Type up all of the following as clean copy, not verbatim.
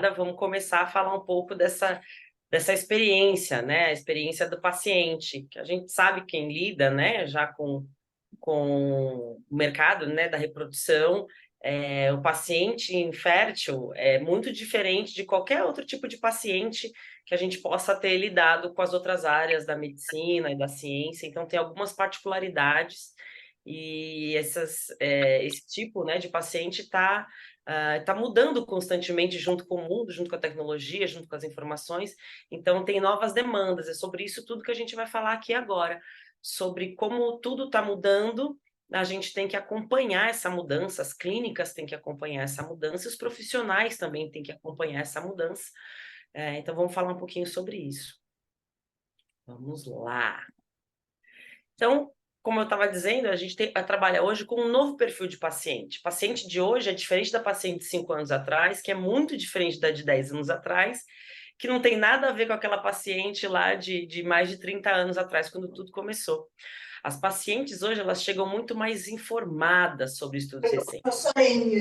jornada, vamos começar a falar um pouco dessa experiência, né? A experiência do paciente, que a gente sabe quem lida, né, já com o mercado, né, da reprodução, o paciente infértil é muito diferente de qualquer outro tipo de paciente que a gente possa ter lidado com as outras áreas da medicina e da ciência, então tem algumas particularidades e esse tipo, né, de paciente está mudando constantemente junto com o mundo, junto com a tecnologia, junto com as informações, então tem novas demandas, é sobre isso tudo que a gente vai falar aqui agora, sobre como tudo está mudando, a gente tem que acompanhar essa mudança, as clínicas têm que acompanhar essa mudança, os profissionais também têm que acompanhar essa mudança, então vamos falar um pouquinho sobre isso. Vamos lá. Então, como eu estava dizendo, a gente trabalha hoje com um novo perfil de paciente. O paciente de hoje é diferente da paciente de 5 anos atrás, que é muito diferente da de 10 anos atrás, que não tem nada a ver com aquela paciente lá de mais de 30 anos atrás, quando tudo começou. As pacientes hoje, elas chegam muito mais informadas sobre estudos recentes.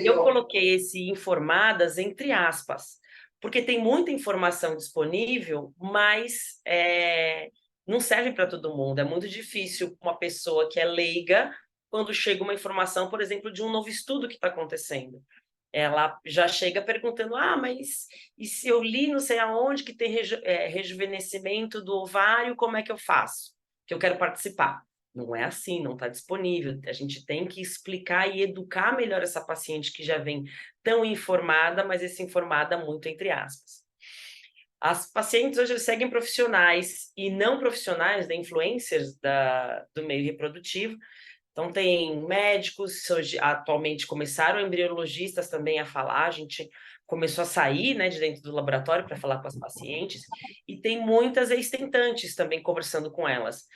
Eu coloquei esse informadas entre aspas, porque tem muita informação disponível, mas não serve para todo mundo. É muito difícil uma pessoa que é leiga, quando chega uma informação, por exemplo, de um novo estudo que está acontecendo. Ela já chega perguntando, mas e se eu li não sei aonde que tem rejuvenescimento do ovário, como é que eu faço? Que eu quero participar. Não é assim, não está disponível. A gente tem que explicar e educar melhor essa paciente que já vem tão informada, mas esse informada muito entre aspas. As pacientes hoje seguem profissionais e não profissionais, né, influencers do meio reprodutivo. Então, tem médicos, hoje, atualmente começaram embriologistas também a falar, a gente começou a sair, né, de dentro do laboratório para falar com as pacientes, e tem muitas ex-tentantes também conversando com elas.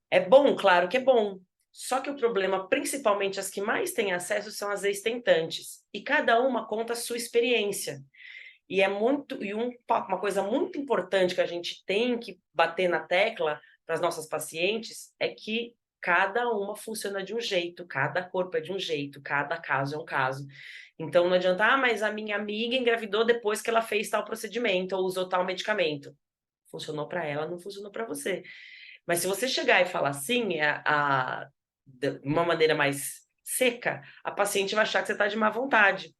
É bom, claro que é bom, só que o problema, principalmente as que mais têm acesso, são as ex-tentantes, e cada uma conta a sua experiência. E uma coisa muito importante que a gente tem que bater na tecla para as nossas pacientes é que cada uma funciona de um jeito, cada corpo é de um jeito, cada caso é um caso. Então não adianta, mas a minha amiga engravidou depois que ela fez tal procedimento ou usou tal medicamento. Funcionou para ela, não funcionou para você. Mas se você chegar e falar assim, de uma maneira mais seca, a paciente vai achar que você está de má vontade.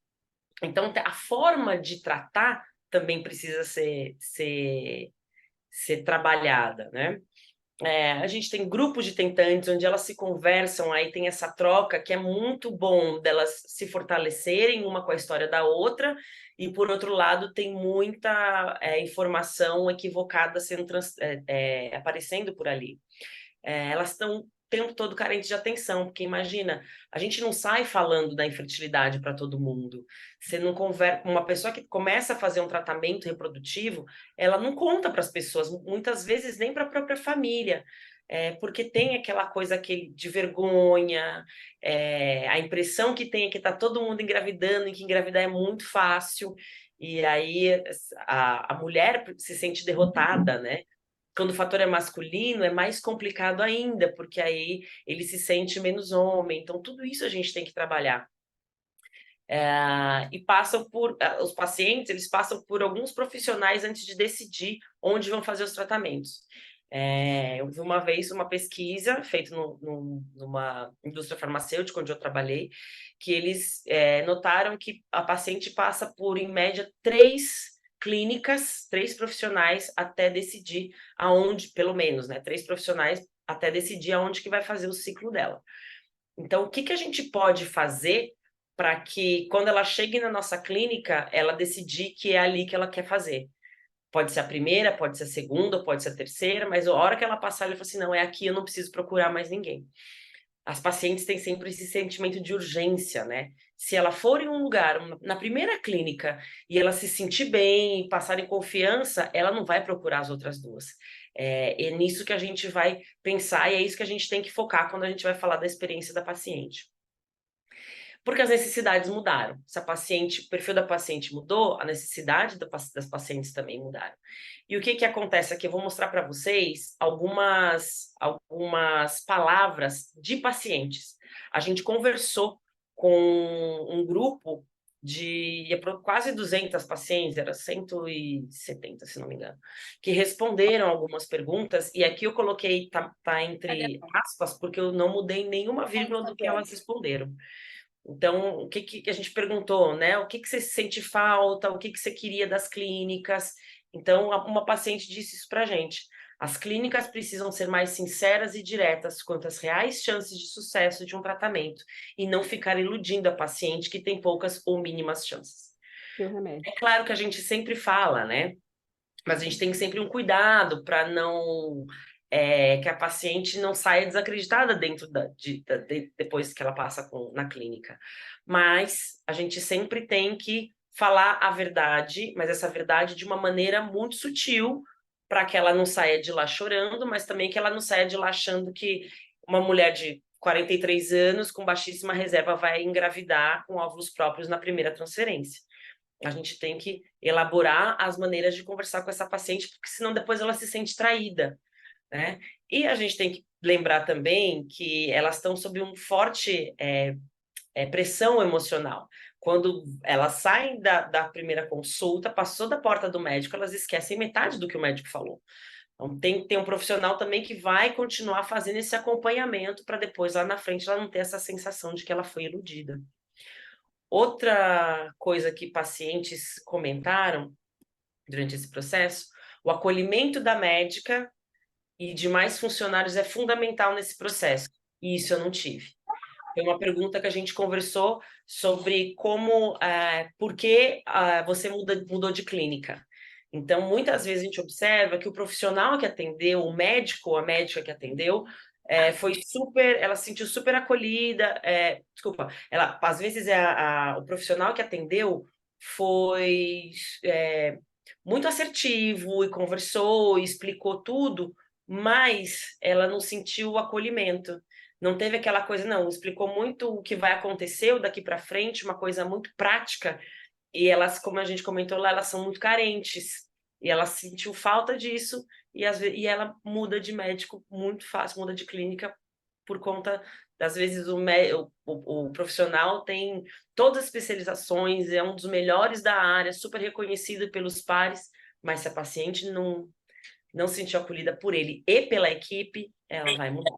Então, a forma de tratar também precisa ser trabalhada, né? A gente tem grupos de tentantes onde elas se conversam, aí tem essa troca que é muito bom delas se fortalecerem uma com a história da outra, e por outro lado tem muita informação equivocada sendo aparecendo por ali. Elas estão o tempo todo carentes de atenção, porque imagina, a gente não sai falando da infertilidade para todo mundo. Você não conversa, uma pessoa que começa a fazer um tratamento reprodutivo, ela não conta para as pessoas, muitas vezes nem para a própria família. Porque tem aquela coisa de vergonha, a impressão que tem é que está todo mundo engravidando e que engravidar é muito fácil, e aí a mulher se sente derrotada, né? Quando o fator é masculino, é mais complicado ainda, porque aí ele se sente menos homem. Então, tudo isso a gente tem que trabalhar. E os pacientes, eles passam por alguns profissionais antes de decidir onde vão fazer os tratamentos. Eu vi uma vez uma pesquisa feita numa indústria farmacêutica onde eu trabalhei, que eles notaram que a paciente passa por, em média, 3 clínicas, 3 profissionais até decidir aonde, pelo menos, né? 3 profissionais até decidir aonde que vai fazer o ciclo dela. Então, o que que a gente pode fazer para que, quando ela chegue na nossa clínica, ela decidir que é ali que ela quer fazer? Pode ser a primeira, pode ser a segunda, pode ser a terceira, mas a hora que ela passar, ela fala assim, não, é aqui, eu não preciso procurar mais ninguém. As pacientes têm sempre esse sentimento de urgência, né? Se ela for em um lugar, na primeira clínica, e ela se sentir bem, passar em confiança, ela não vai procurar as outras duas. É nisso que a gente vai pensar e é isso que a gente tem que focar quando a gente vai falar da experiência da paciente. Porque as necessidades mudaram. Se o perfil da paciente mudou, a necessidade das pacientes também mudaram. E o que que acontece aqui? Eu vou mostrar para vocês algumas palavras de pacientes. A gente conversou com um grupo ia para quase 200 pacientes, era 170, se não me engano, que responderam algumas perguntas, e aqui eu coloquei, tá entre aspas, porque eu não mudei nenhuma vírgula do que elas responderam. Então, o que a gente perguntou, né? O que você sente falta, o que você queria das clínicas? Então, uma paciente disse isso para a gente. As clínicas precisam ser mais sinceras e diretas quanto às reais chances de sucesso de um tratamento e não ficar iludindo a paciente que tem poucas ou mínimas chances. Seu remédio. É claro que a gente sempre fala, né? Mas a gente tem sempre um cuidado para não que a paciente não saia desacreditada dentro depois que ela passa na clínica. Mas a gente sempre tem que falar a verdade, mas essa verdade de uma maneira muito sutil, para que ela não saia de lá chorando, mas também que ela não saia de lá achando que uma mulher de 43 anos com baixíssima reserva vai engravidar com óvulos próprios na primeira transferência. A gente tem que elaborar as maneiras de conversar com essa paciente, porque senão depois ela se sente traída, né? E a gente tem que lembrar também que elas estão sob um forte pressão emocional. Quando elas saem da primeira consulta, passou da porta do médico, elas esquecem metade do que o médico falou. Então, tem que ter um profissional também que vai continuar fazendo esse acompanhamento para depois, lá na frente, ela não ter essa sensação de que ela foi iludida. Outra coisa que pacientes comentaram durante esse processo, o acolhimento da médica e demais funcionários é fundamental nesse processo. E isso eu não tive. Foi uma pergunta que a gente conversou sobre por que você mudou de clínica. Então, muitas vezes a gente observa que o profissional que atendeu, o médico ou a médica que atendeu, ela se sentiu super acolhida. Desculpa, às vezes o profissional que atendeu foi muito assertivo e conversou e explicou tudo, mas ela não sentiu o acolhimento. Não teve aquela coisa, não, explicou muito o que vai acontecer daqui para frente, uma coisa muito prática, e elas, como a gente comentou lá, elas são muito carentes, e ela sentiu falta disso, e ela muda de médico muito fácil, muda de clínica por conta, das vezes, o profissional tem todas as especializações, é um dos melhores da área, super reconhecido pelos pares, mas se a paciente não se sentiu acolhida por ele e pela equipe, ela vai mudar.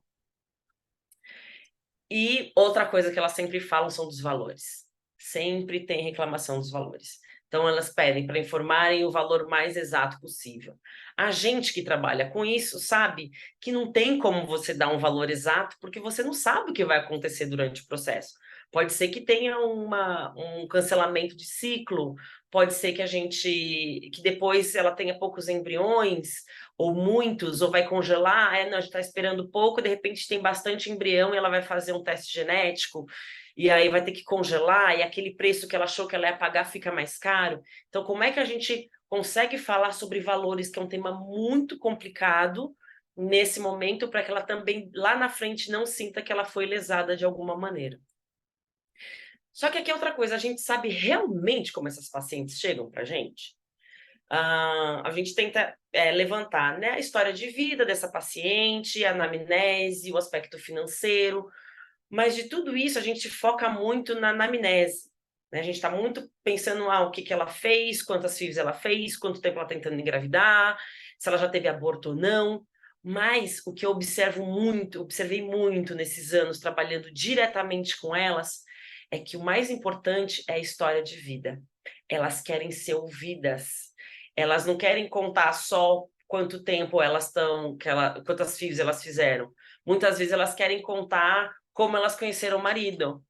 E outra coisa que elas sempre falam são dos valores. Sempre tem reclamação dos valores. Então, elas pedem para informarem o valor mais exato possível. A gente que trabalha com isso sabe que não tem como você dar um valor exato, porque você não sabe o que vai acontecer durante o processo. Pode ser que tenha um cancelamento de ciclo, pode ser que depois ela tenha poucos embriões, ou muitos, ou vai congelar, não, a gente está esperando pouco, de repente tem bastante embrião e ela vai fazer um teste genético, e aí vai ter que congelar, e aquele preço que ela achou que ela ia pagar fica mais caro. Então, como é que a gente consegue falar sobre valores, que é um tema muito complicado, nesse momento, para que ela também, lá na frente, não sinta que ela foi lesada de alguma maneira? Só que aqui é outra coisa, a gente sabe realmente como essas pacientes chegam para a gente? A gente tenta levantar, né, a história de vida dessa paciente, a anamnese, o aspecto financeiro, mas de tudo isso a gente foca muito na anamnese, né? A gente está muito pensando o que ela fez, quantas FIVs ela fez, quanto tempo ela está tentando engravidar, se ela já teve aborto ou não. Mas o que eu observei muito nesses anos trabalhando diretamente com elas, é que o mais importante é a história de vida. Elas querem ser ouvidas. Elas não querem contar só quanto tempo elas estão, quantas FIVs elas fizeram. Muitas vezes elas querem contar como elas conheceram o marido,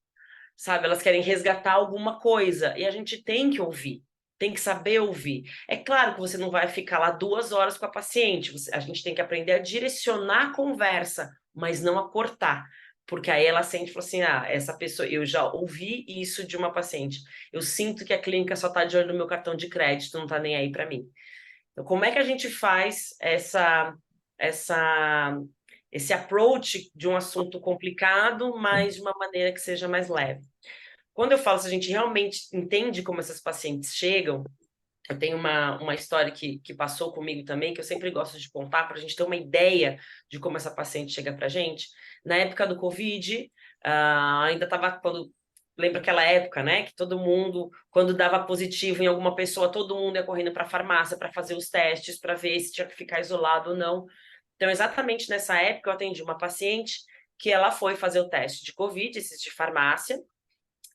sabe? Elas querem resgatar alguma coisa, e a gente tem que ouvir, tem que saber ouvir. É claro que você não vai ficar lá 2 horas com a paciente, a gente tem que aprender a direcionar a conversa, mas não a cortar, porque aí ela sente, fala assim, essa pessoa, eu já ouvi isso de uma paciente, eu sinto que a clínica só está de olho no meu cartão de crédito, não está nem aí para mim. Então, como é que a gente faz esse approach de um assunto complicado, mas de uma maneira que seja mais leve? Quando eu falo se a gente realmente entende como essas pacientes chegam, eu tenho uma história que passou comigo também, que eu sempre gosto de contar, para a gente ter uma ideia de como essa paciente chega para a gente. Na época do Covid, ainda estava, quando lembra aquela época, né? Que todo mundo, quando dava positivo em alguma pessoa, todo mundo ia correndo para a farmácia para fazer os testes, para ver se tinha que ficar isolado ou não. Então, exatamente nessa época, eu atendi uma paciente que ela foi fazer o teste de Covid, esses de farmácia,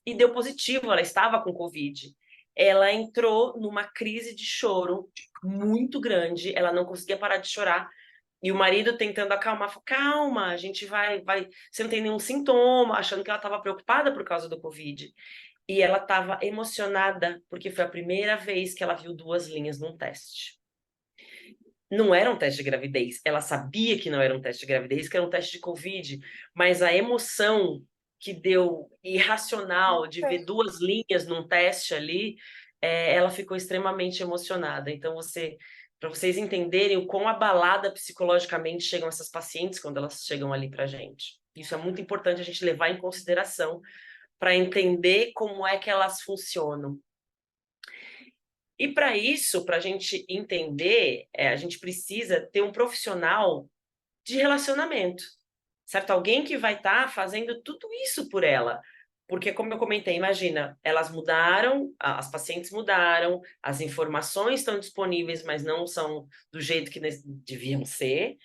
e deu positivo, ela estava com Covid. Ela entrou numa crise de choro muito grande, ela não conseguia parar de chorar. E o marido tentando acalmar, falou, calma, a gente vai, você não tem nenhum sintoma, achando que ela estava preocupada por causa do Covid. E ela estava emocionada, porque foi a primeira vez que ela viu 2 linhas num teste. Não era um teste de gravidez, ela sabia que não era um teste de gravidez, que era um teste de Covid, mas a emoção que deu irracional de ver 2 linhas num teste ali, ela ficou extremamente emocionada. Então, para vocês entenderem o quão abalada psicologicamente chegam essas pacientes quando elas chegam ali para a gente. Isso é muito importante a gente levar em consideração para entender como é que elas funcionam. E para isso, para a gente entender, a gente precisa ter um profissional de relacionamento, certo? Alguém que vai estar fazendo tudo isso por ela. Porque, como eu comentei, imagina, elas mudaram, as pacientes mudaram, as informações estão disponíveis, mas não são do jeito que deviam ser.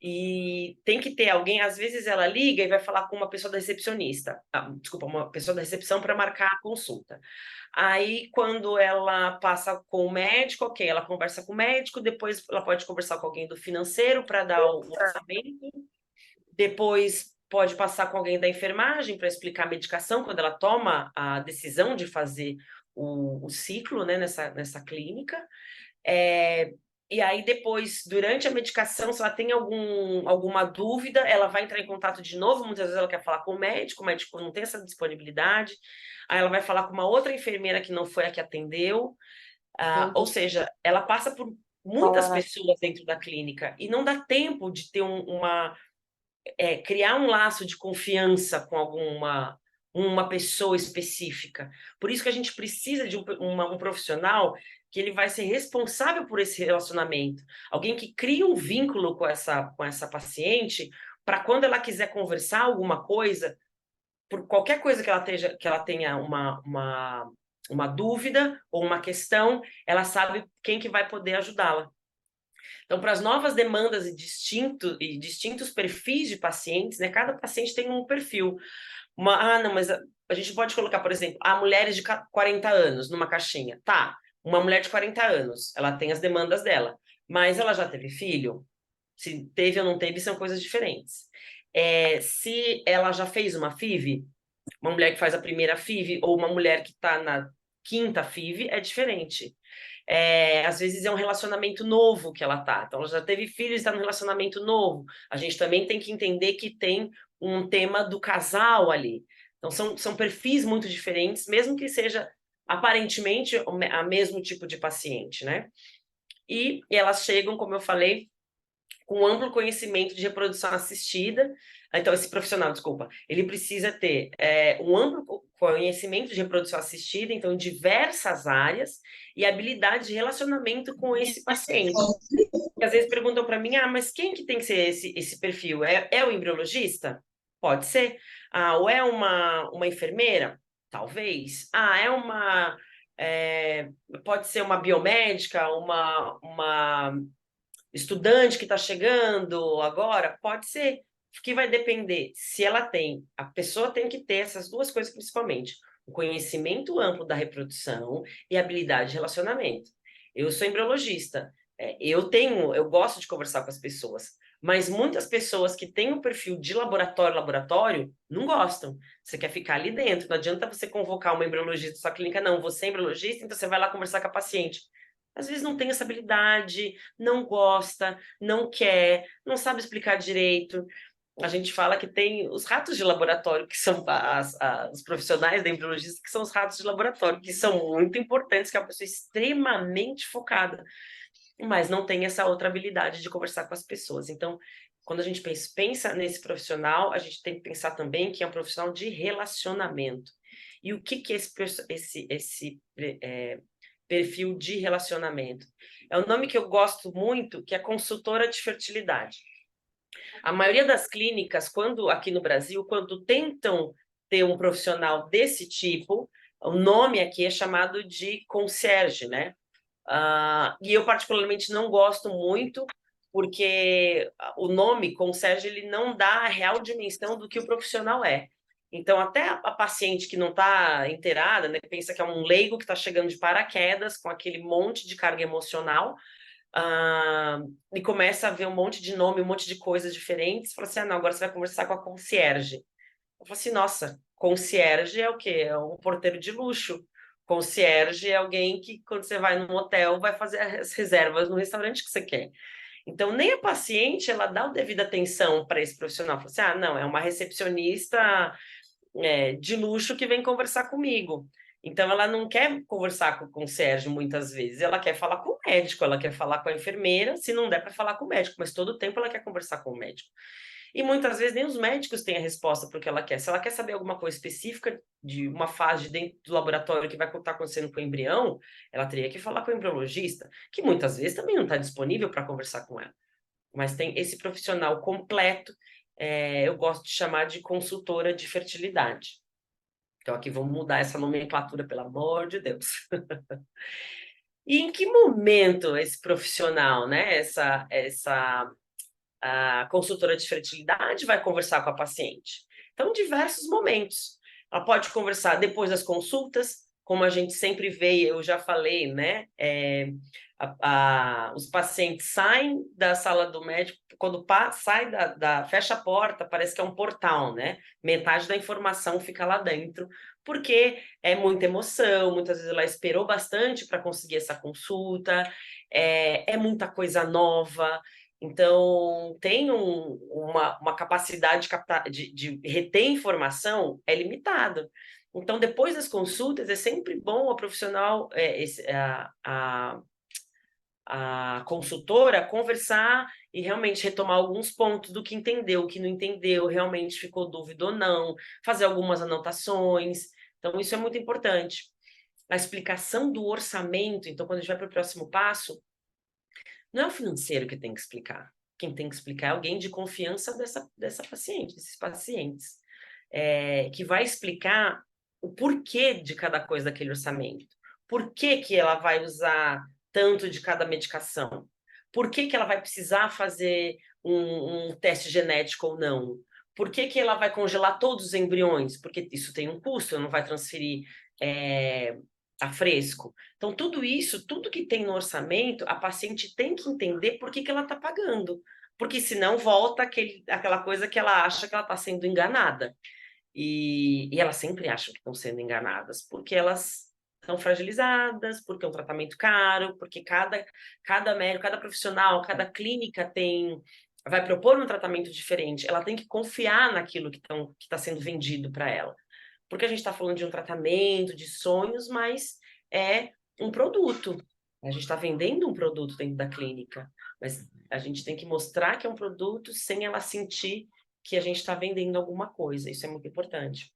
E tem que ter alguém, às vezes ela liga e vai falar com uma pessoa da recepcionista, desculpa, uma pessoa da recepção para marcar a consulta. Aí, quando ela passa com o médico, ok, ela conversa com o médico, depois ela pode conversar com alguém do financeiro para dar o orçamento, depois pode passar com alguém da enfermagem para explicar a medicação, quando ela toma a decisão de fazer o ciclo, né, nessa clínica. E aí, depois, durante a medicação, se ela tem alguma dúvida, ela vai entrar em contato de novo. Muitas vezes ela quer falar com o médico não tem essa disponibilidade. Aí ela vai falar com uma outra enfermeira que não foi a que atendeu. Ou seja, ela passa por muitas pessoas dentro da clínica e não dá tempo de ter criar um laço de confiança com uma pessoa específica. Por isso que a gente precisa de um profissional que ele vai ser responsável por esse relacionamento. Alguém que cria um vínculo com essa paciente, para quando ela quiser conversar alguma coisa, por qualquer coisa que ela tenha uma dúvida ou uma questão, ela sabe quem que vai poder ajudá-la. Então, para as novas demandas e distintos perfis de pacientes, né, cada paciente tem um perfil. Não, mas a gente pode colocar, por exemplo, mulheres de 40 anos numa caixinha. Tá, uma mulher de 40 anos, ela tem as demandas dela, mas ela já teve filho? Se teve ou não teve, são coisas diferentes. Se ela já fez uma FIV, uma mulher que faz a primeira FIV ou uma mulher que está na quinta FIV, é diferente. Às vezes é um relacionamento novo que ela tá. Então, ela já teve filhos e está num relacionamento novo. A gente também tem que entender que tem um tema do casal ali. Então, são perfis muito diferentes, mesmo que seja aparentemente o mesmo tipo de paciente, né? E elas chegam, como eu falei, com amplo conhecimento de reprodução assistida. Então, esse profissional, desculpa, ele precisa ter um amplo conhecimento de reprodução assistida, então, em diversas áreas, e habilidade de relacionamento com esse paciente. E às vezes perguntam para mim, mas quem que tem que ser esse perfil? É o embriologista? Pode ser. Ou é uma enfermeira? Talvez. Pode ser uma biomédica, uma estudante que está chegando agora, pode ser, que vai depender se ela tem, a pessoa tem que ter essas duas coisas principalmente, o conhecimento amplo da reprodução e habilidade de relacionamento. Eu sou embriologista, eu gosto de conversar com as pessoas, mas muitas pessoas que têm um perfil de laboratório, não gostam. Você quer ficar ali dentro, não adianta você convocar uma embriologista da sua clínica, não, você é embriologista, então você vai lá conversar com a paciente. Às vezes não tem essa habilidade, não gosta, não quer, não sabe explicar direito. A gente fala que tem os ratos de laboratório, que são os profissionais da embriologia, que são os ratos de laboratório, que são muito importantes, que é uma pessoa extremamente focada, mas não tem essa outra habilidade de conversar com as pessoas. Então, quando a gente pensa nesse profissional, a gente tem que pensar também que é um profissional de relacionamento. E o que é esse perfil de relacionamento? É um nome que eu gosto muito, que é consultora de fertilidade. A maioria das clínicas, aqui no Brasil, quando tentam ter um profissional desse tipo. O nome aqui é chamado de concierge, né? E eu particularmente não gosto muito, porque o nome concierge ele não dá a real dimensão do que o profissional é. Então, até a paciente que não está inteirada, né, pensa que é um leigo que está chegando de paraquedas com aquele monte de carga emocional, e começa a ver um monte de nome, um monte de coisas diferentes, fala assim, não, agora você vai conversar com a concierge. Eu falo assim, nossa, concierge é o quê? É um porteiro de luxo. Concierge é alguém que, quando você vai num hotel, vai fazer as reservas no restaurante que você quer. Então, nem a paciente, ela dá o devida atenção para esse profissional. Fala assim, não, é uma recepcionista de luxo que vem conversar comigo. Então, ela não quer conversar com o concierge muitas vezes, ela quer falar com o médico, ela quer falar com a enfermeira, se não der para falar com o médico, mas todo o tempo ela quer conversar com o médico. E muitas vezes nem os médicos têm a resposta para o que ela quer. Se ela quer saber alguma coisa específica de uma fase dentro do laboratório que vai estar acontecendo com o embrião, ela teria que falar com o embriologista, que muitas vezes também não está disponível para conversar com ela. Mas tem esse profissional completo, eu gosto de chamar de consultora de fertilidade. Então aqui vamos mudar essa nomenclatura, pelo amor de Deus. E em que momento esse profissional, né, a consultora de fertilidade vai conversar com a paciente? Então, em diversos momentos. Ela pode conversar depois das consultas, como a gente sempre vê, eu já falei, né? Os pacientes saem da sala do médico, quando sai fecha a porta, parece que é um portal, né? Metade da informação fica lá dentro, porque é muita emoção, muitas vezes ela esperou bastante para conseguir essa consulta, é muita coisa nova. Então, tem uma capacidade de reter informação é limitada. Então, depois das consultas, é sempre bom a profissional, a consultora, conversar e realmente retomar alguns pontos do que entendeu, o que não entendeu, realmente ficou dúvida ou não, fazer algumas anotações. Então, isso é muito importante. A explicação do orçamento, então, quando a gente vai para o próximo passo, não é o financeiro que tem que explicar. Quem tem que explicar é alguém de confiança dessa paciente, desses pacientes, que vai explicar o porquê de cada coisa daquele orçamento. Por que que ela vai usar tanto de cada medicação? Por que que ela vai precisar fazer um teste genético ou não? Por que que ela vai congelar todos os embriões? Porque isso tem um custo, não vai transferir a fresco. Então, tudo isso, tudo que tem no orçamento, a paciente tem que entender por que que ela está pagando. Porque senão volta aquela coisa que ela acha que ela está sendo enganada. E elas sempre acham que estão sendo enganadas, porque elas estão fragilizadas, porque é um tratamento caro, porque cada médico, cada profissional, cada clínica vai propor um tratamento diferente. Ela tem que confiar naquilo que está sendo vendido para ela. Porque a gente está falando de um tratamento, de sonhos, mas é um produto. A gente está vendendo um produto dentro da clínica, mas a gente tem que mostrar que é um produto sem ela sentir que a gente está vendendo alguma coisa. Isso é muito importante.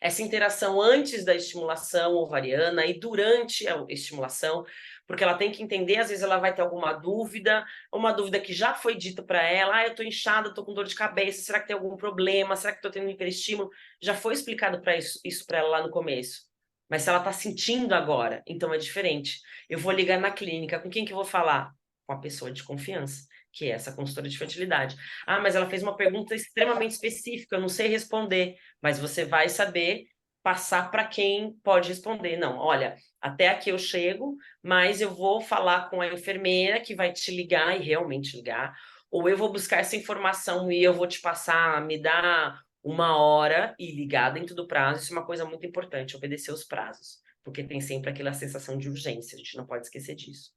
Essa interação antes da estimulação ovariana e durante a estimulação, porque ela tem que entender, às vezes ela vai ter alguma dúvida, uma dúvida que já foi dita para ela, eu estou inchada, estou com dor de cabeça, será que tem algum problema, será que estou tendo hiperestímulo? Já foi explicado para isso para ela lá no começo. Mas se ela está sentindo agora, então é diferente. Eu vou ligar na clínica, com quem que eu vou falar? Com a pessoa de confiança, que é essa consultora de fertilidade. Mas ela fez uma pergunta extremamente específica, eu não sei responder, mas você vai saber passar para quem pode responder. Não, olha, até aqui eu chego, mas eu vou falar com a enfermeira que vai te ligar e realmente ligar, ou eu vou buscar essa informação e eu vou te passar, me dar 1 hora e ligar dentro do prazo. Isso é uma coisa muito importante, obedecer os prazos, porque tem sempre aquela sensação de urgência, a gente não pode esquecer disso.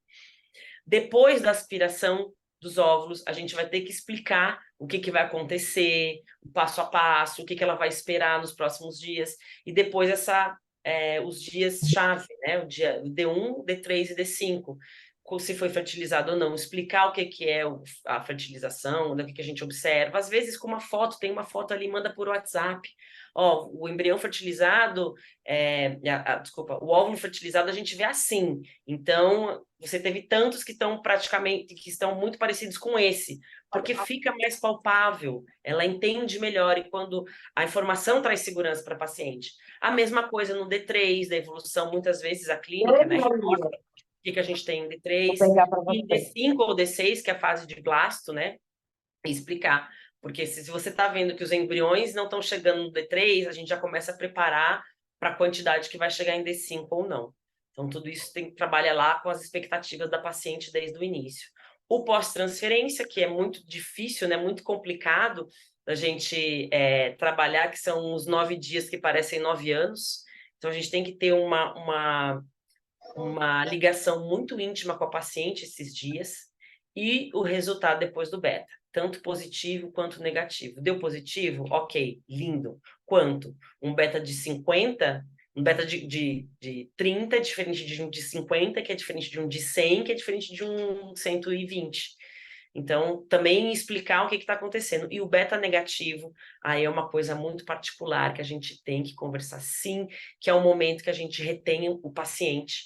Depois da aspiração dos óvulos, a gente vai ter que explicar o que vai acontecer, o passo a passo, o que ela vai esperar nos próximos dias, e depois os dias-chave, né? O dia D1, D3 e D5. se foi fertilizado ou não, explicar o que é a fertilização, o que a gente observa. Às vezes, com uma foto, tem uma foto ali, manda por WhatsApp. Ó, o embrião fertilizado, desculpa, o óvulo fertilizado a gente vê assim. Então, você teve tantos que estão praticamente, que estão muito parecidos com esse, porque fica mais palpável, ela entende melhor e quando a informação traz segurança para a paciente. A mesma coisa no D3, da evolução, muitas vezes a clínica, né, que a gente tem em D3, e D5 ou D6, que é a fase de blasto, né? E explicar. Porque se você está vendo que os embriões não estão chegando no D3, a gente já começa a preparar para a quantidade que vai chegar em D5 ou não. Então, tudo isso tem que trabalhar lá com as expectativas da paciente desde o início. O pós-transferência, que é muito difícil, né? Muito complicado da gente trabalhar, que são os 9 dias que parecem 9 anos. Então, a gente tem que ter uma ligação muito íntima com a paciente esses dias e o resultado depois do beta, tanto positivo quanto negativo. Deu positivo? Ok, lindo. Quanto? Um beta de 50, um beta de 30 é diferente de um de 50, que é diferente de um de 100, que é diferente de um 120. Então, também explicar o que está acontecendo. E o beta negativo, aí é uma coisa muito particular que a gente tem que conversar sim, que é o momento que a gente retém o paciente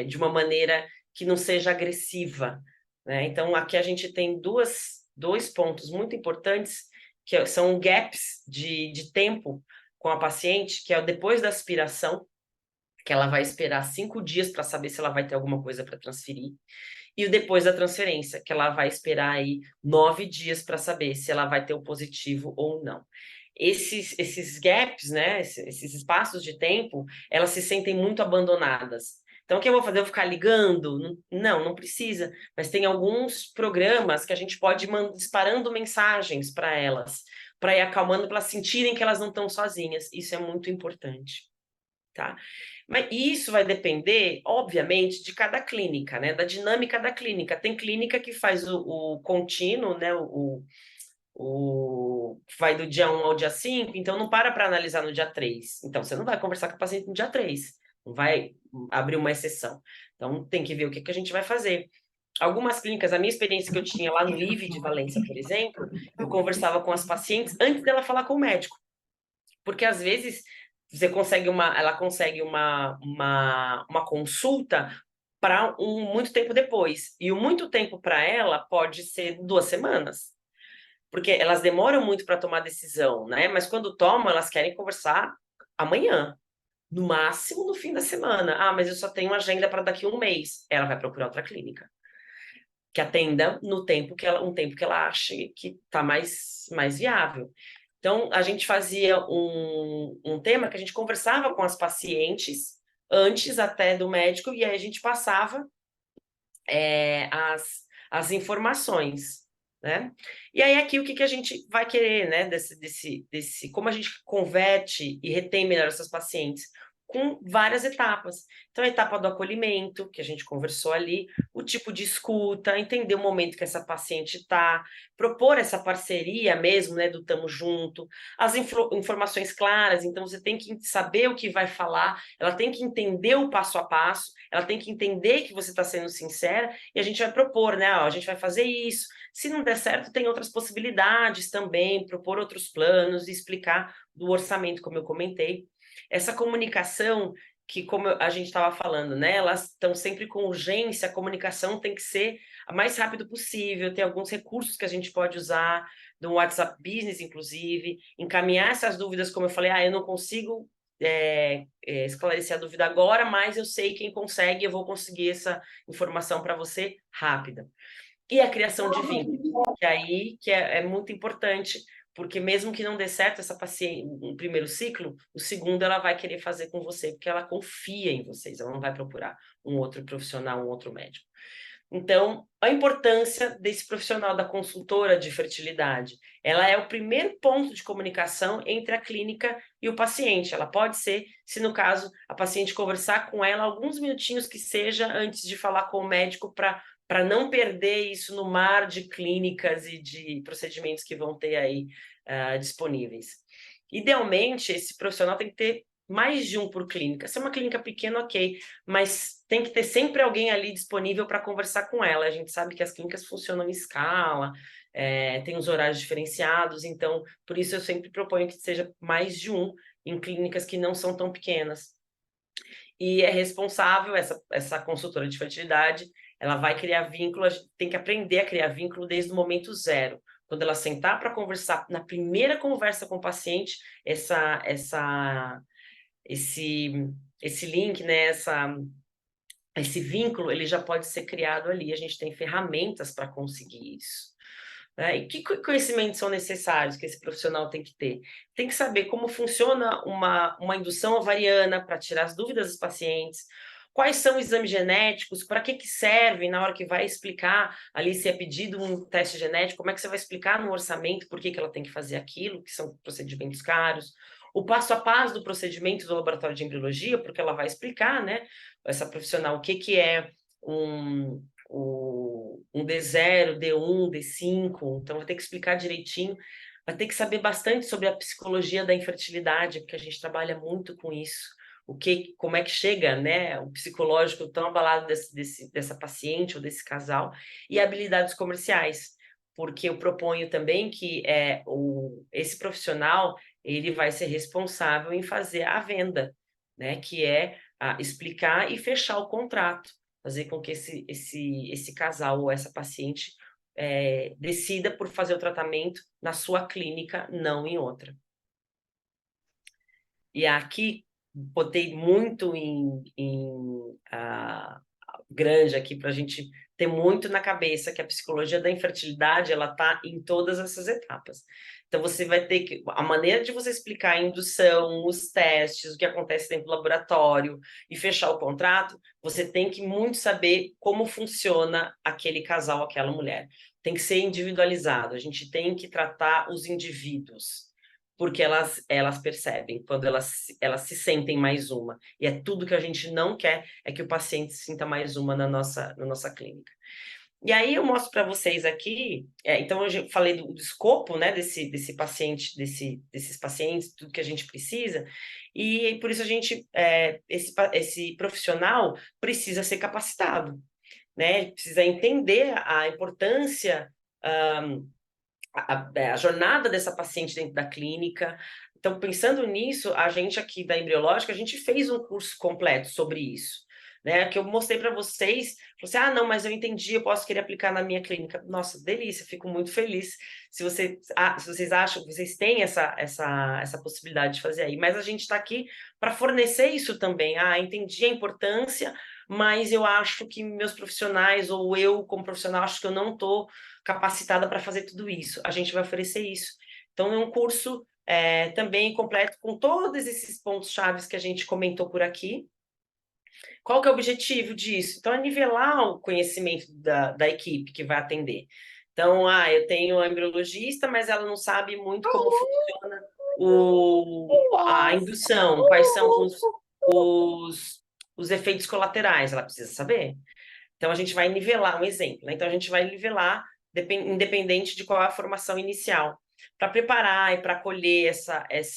de uma maneira que não seja agressiva, né? Então, aqui a gente tem dois pontos muito importantes, que são gaps de tempo com a paciente, que é o depois da aspiração, que ela vai esperar 5 dias para saber se ela vai ter alguma coisa para transferir, e o depois da transferência, que ela vai esperar aí 9 dias para saber se ela vai ter o positivo ou não. Esses gaps, né, esses espaços de tempo, elas se sentem muito abandonadas. Então, o que eu vou fazer? Eu vou ficar ligando? Não, não precisa. Mas tem alguns programas que a gente pode ir disparando mensagens para elas, para ir acalmando, para elas sentirem que elas não estão sozinhas. Isso é muito importante, tá? Mas isso vai depender, obviamente, de cada clínica, né? Da dinâmica da clínica. Tem clínica que faz o contínuo, né? Vai do dia 1 ao dia 5, então não para analisar no dia 3. Então, você não vai conversar com o paciente no dia 3, não vai abrir uma exceção. Então, tem que ver o que a gente vai fazer. Algumas clínicas, a minha experiência que eu tinha lá no IVE de Valência, por exemplo, eu conversava com as pacientes antes dela falar com o médico. Porque, às vezes, ela consegue uma consulta para muito tempo depois. E o muito tempo para ela pode ser 2 semanas porque elas demoram muito para tomar decisão, né? Mas quando tomam, elas querem conversar amanhã, no máximo no fim da semana. Ah, mas eu só tenho agenda para daqui a um mês. Ela vai procurar outra clínica que atenda no tempo um tempo que ela ache que está mais viável. Então, a gente fazia um tema que a gente conversava com as pacientes antes até do médico, e aí a gente passava as informações, né? E aí aqui o que a gente vai querer, né? Como a gente converte e retém melhor essas pacientes com várias etapas. Então, a etapa do acolhimento, que a gente conversou ali, o tipo de escuta, entender o momento que essa paciente está, propor essa parceria mesmo, né, do tamo junto, as informações claras, então você tem que saber o que vai falar, ela tem que entender o passo a passo, ela tem que entender que você está sendo sincera, e a gente vai propor, né, ó, a gente vai fazer isso, se não der certo, tem outras possibilidades também, propor outros planos e explicar do orçamento, como eu comentei. Essa comunicação que, como a gente estava falando, né, elas estão sempre com urgência, a comunicação tem que ser a mais rápido possível, tem alguns recursos que a gente pode usar, do WhatsApp Business, inclusive, encaminhar essas dúvidas, como eu falei, eu não consigo esclarecer a dúvida agora, mas eu sei quem consegue, eu vou conseguir essa informação para você rápida. E a criação de vínculo, que aí que é muito importante, porque mesmo que não dê certo essa paciente no primeiro ciclo, o segundo ela vai querer fazer com você, porque ela confia em vocês, ela não vai procurar um outro profissional, um outro médico. Então, a importância desse profissional da consultora de fertilidade, ela é o primeiro ponto de comunicação entre a clínica e o paciente. Ela pode ser, se no caso, a paciente conversar com ela alguns minutinhos que seja antes de falar com o médico para não perder isso no mar de clínicas e de procedimentos que vão ter aí disponíveis. Idealmente, esse profissional tem que ter mais de um por clínica. Se é uma clínica pequena, ok, mas tem que ter sempre alguém ali disponível para conversar com ela. A gente sabe que as clínicas funcionam em escala, tem os horários diferenciados, então, por isso eu sempre proponho que seja mais de um em clínicas que não são tão pequenas. E é responsável, essa consultora de fertilidade, ela vai criar vínculo, a gente tem que aprender a criar vínculo desde o momento zero. Quando ela sentar para conversar, na primeira conversa com o paciente, esse link, né, esse vínculo, ele já pode ser criado ali. A gente tem ferramentas para conseguir isso. Né? E que conhecimentos são necessários que esse profissional tem que ter? Tem que saber como funciona uma indução ovariana para tirar as dúvidas dos pacientes, quais são os exames genéticos, para que servem na hora que vai explicar ali se é pedido um teste genético, como é que você vai explicar no orçamento por que ela tem que fazer aquilo, que são procedimentos caros, o passo a passo do procedimento do laboratório de embriologia, porque ela vai explicar, né, essa profissional, o que é um D0, D1, D5, então vai ter que explicar direitinho, vai ter que saber bastante sobre a psicologia da infertilidade, porque a gente trabalha muito com isso, como é que chega, né, o psicológico tão abalado dessa paciente ou desse casal, e habilidades comerciais, porque eu proponho também que esse profissional, ele vai ser responsável em fazer a venda, né, que é explicar e fechar o contrato, fazer com que esse casal ou essa paciente decida por fazer o tratamento na sua clínica, não em outra. E aqui, botei muito grande aqui para a gente ter muito na cabeça que a psicologia da infertilidade, ela está em todas essas etapas. Então, você vai ter que... A maneira de você explicar a indução, os testes, o que acontece dentro do laboratório e fechar o contrato, você tem que muito saber como funciona aquele casal, aquela mulher. Tem que ser individualizado, a gente tem que tratar os indivíduos, porque elas percebem, quando elas se sentem mais uma. E é tudo que a gente não quer, é que o paciente se sinta mais uma na nossa clínica. E aí eu mostro para vocês aqui, então eu falei do escopo, né, desse paciente, desses pacientes, tudo que a gente precisa, e por isso a gente, esse profissional precisa ser capacitado, né, precisa entender a importância, a jornada dessa paciente dentro da clínica. Então, pensando nisso, a gente aqui da Embriológica, a gente fez um curso completo sobre isso, né? Que eu mostrei para vocês, você, não, mas eu entendi, eu posso querer aplicar na minha clínica. Nossa, delícia, fico muito feliz se vocês acham que vocês têm essa possibilidade de fazer aí. Mas a gente está aqui para fornecer isso também. Entendi a importância, mas eu acho que meus profissionais, ou eu como profissional, acho que eu não estou capacitada para fazer tudo isso. A gente vai oferecer isso. Então, é um curso também completo com todos esses pontos chaves que a gente comentou por aqui. Qual que é o objetivo disso? Então, é nivelar o conhecimento da equipe que vai atender. Então, eu tenho a embriologista, mas ela não sabe muito como funciona a indução, quais são os efeitos colaterais, ela precisa saber. Então, a gente vai nivelar, um exemplo, né? Então, a gente vai nivelar independente de qual é a formação inicial, para preparar e para acolher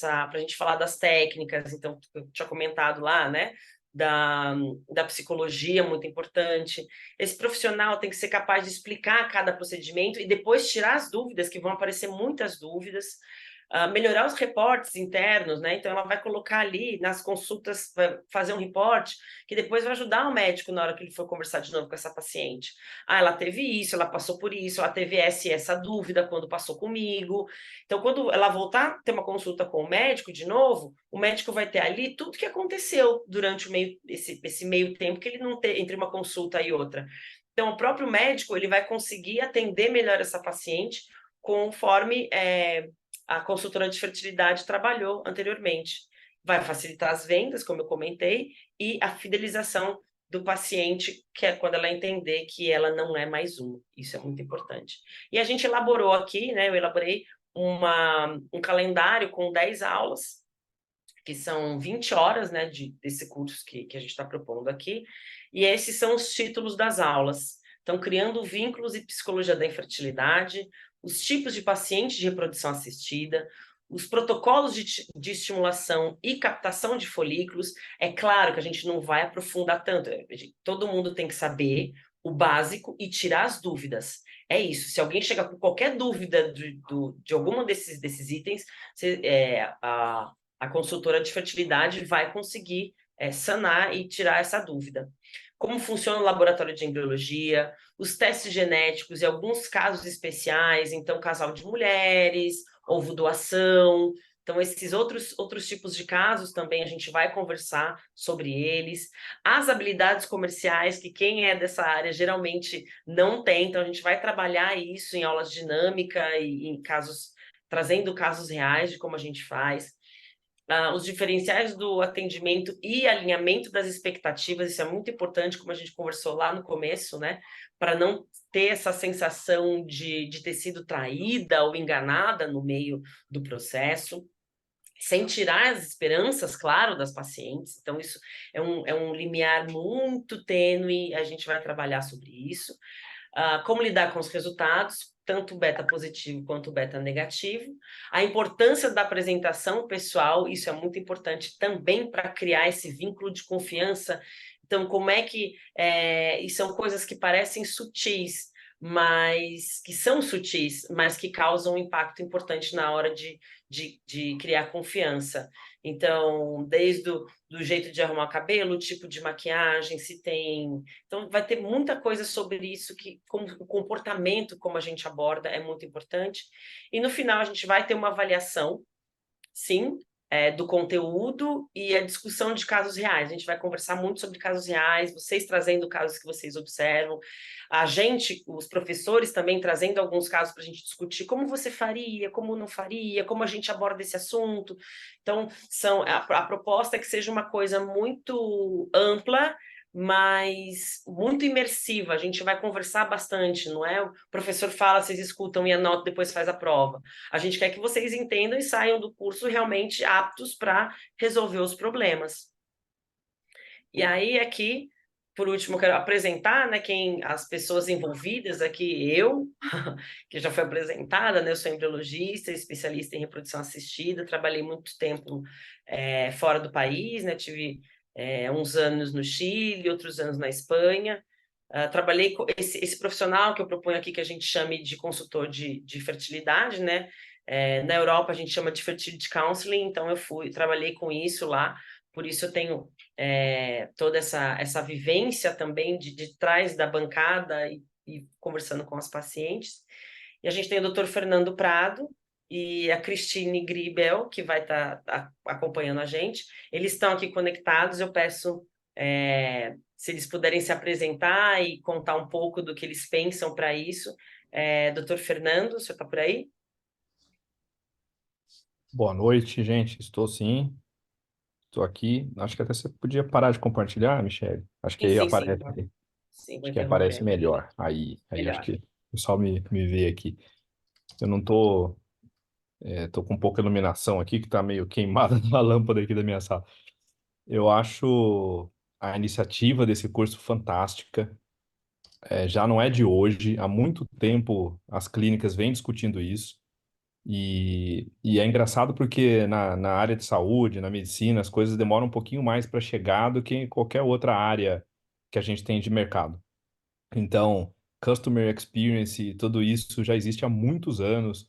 para a gente falar das técnicas. Então, eu tinha comentado lá, né, da psicologia, muito importante. Esse profissional tem que ser capaz de explicar cada procedimento e depois tirar as dúvidas, que vão aparecer muitas dúvidas, melhorar os reportes internos, né? Então, ela vai colocar ali nas consultas, vai fazer um reporte que depois vai ajudar o médico na hora que ele for conversar de novo com essa paciente. Ela teve isso, ela passou por isso, ela teve essa dúvida quando passou comigo. Então, quando ela voltar a ter uma consulta com o médico de novo, o médico vai ter ali tudo que aconteceu durante esse meio tempo que ele não teve entre uma consulta e outra. Então, o próprio médico ele vai conseguir atender melhor essa paciente conforme a consultora de fertilidade trabalhou anteriormente. Vai facilitar as vendas, como eu comentei, e a fidelização do paciente, que é quando ela entender que ela não é mais um. Isso é muito importante. E a gente elaborou aqui, né? Eu elaborei um calendário com 10 aulas, que são 20 horas, né, desse curso que a gente está propondo aqui, e esses são os títulos das aulas. Então, criando vínculos e psicologia da infertilidade, os tipos de pacientes de reprodução assistida, os protocolos de estimulação e captação de folículos, é claro que a gente não vai aprofundar tanto. Todo mundo tem que saber o básico e tirar as dúvidas. É isso. Se alguém chegar com qualquer dúvida de alguma desses itens, a consultora de fertilidade vai conseguir sanar e tirar essa dúvida. Como funciona o laboratório de embriologia, os testes genéticos e alguns casos especiais, então casal de mulheres, ovo doação. Então, esses outros tipos de casos também a gente vai conversar sobre eles. As habilidades comerciais, que quem é dessa área geralmente não tem, então a gente vai trabalhar isso em aulas dinâmica e em casos, trazendo casos reais de como a gente faz. Os diferenciais do atendimento e alinhamento das expectativas, isso é muito importante, como a gente conversou lá no começo, né? Para não ter essa sensação de ter sido traída ou enganada no meio do processo, sem tirar as esperanças, claro, das pacientes. Então, isso é um limiar muito tênue, a gente vai trabalhar sobre isso. Como lidar com os resultados, tanto beta positivo quanto beta negativo, a importância da apresentação pessoal, isso é muito importante também para criar esse vínculo de confiança. Então, como é que e são coisas que parecem sutis, mas que são sutis, mas que causam um impacto importante na hora de criar confiança. Então, desde do jeito de arrumar o cabelo, o tipo de maquiagem, se tem. Então, vai ter muita coisa sobre isso, que como, o comportamento, como a gente aborda, é muito importante. E no final, a gente vai ter uma avaliação, sim, do conteúdo e a discussão de casos reais. A gente vai conversar muito sobre casos reais, vocês trazendo casos que vocês observam, a gente, os professores também trazendo alguns casos para a gente discutir como você faria, como não faria, como a gente aborda esse assunto. Então, a proposta é que seja uma coisa muito ampla, mas muito imersiva. A gente vai conversar bastante, não é? O professor fala, vocês escutam e anotam, depois faz a prova. A gente quer que vocês entendam e saiam do curso realmente aptos para resolver os problemas. E aí, aqui, por último, eu quero apresentar, né, as pessoas envolvidas aqui, eu, que já foi apresentada, né, eu sou embriologista, especialista em reprodução assistida, trabalhei muito tempo fora do país, né, tive uns anos no Chile, outros anos na Espanha. Trabalhei com esse profissional que eu proponho aqui, que a gente chame de consultor de fertilidade, né? Na Europa a gente chama de fertility counseling, então eu trabalhei com isso lá, por isso eu tenho toda essa vivência também de trás da bancada e conversando com as pacientes. E a gente tem o Dr. Fernando Prado e a Cristine Gribel, que vai estar acompanhando a gente. Eles estão aqui conectados, eu peço se eles puderem se apresentar e contar um pouco do que eles pensam para isso. Dr. Fernando, o senhor está por aí? Boa noite, gente. Estou sim, estou aqui. Acho que até você podia parar de compartilhar, Michele. Acho que Sim, aí sim, sim. aparece, Sim, vou acho que aparece interromper. melhor. Aí acho Melhor. que o pessoal me vê aqui. Eu não tô, tô com pouca iluminação aqui, que tá meio queimada na lâmpada aqui da minha sala. Eu acho a iniciativa desse curso fantástica. Já não é de hoje, há muito tempo as clínicas vêm discutindo isso. E é engraçado porque na área de saúde, na medicina, as coisas demoram um pouquinho mais para chegar do que em qualquer outra área que a gente tem de mercado. Então, Customer Experience, tudo isso já existe há muitos anos.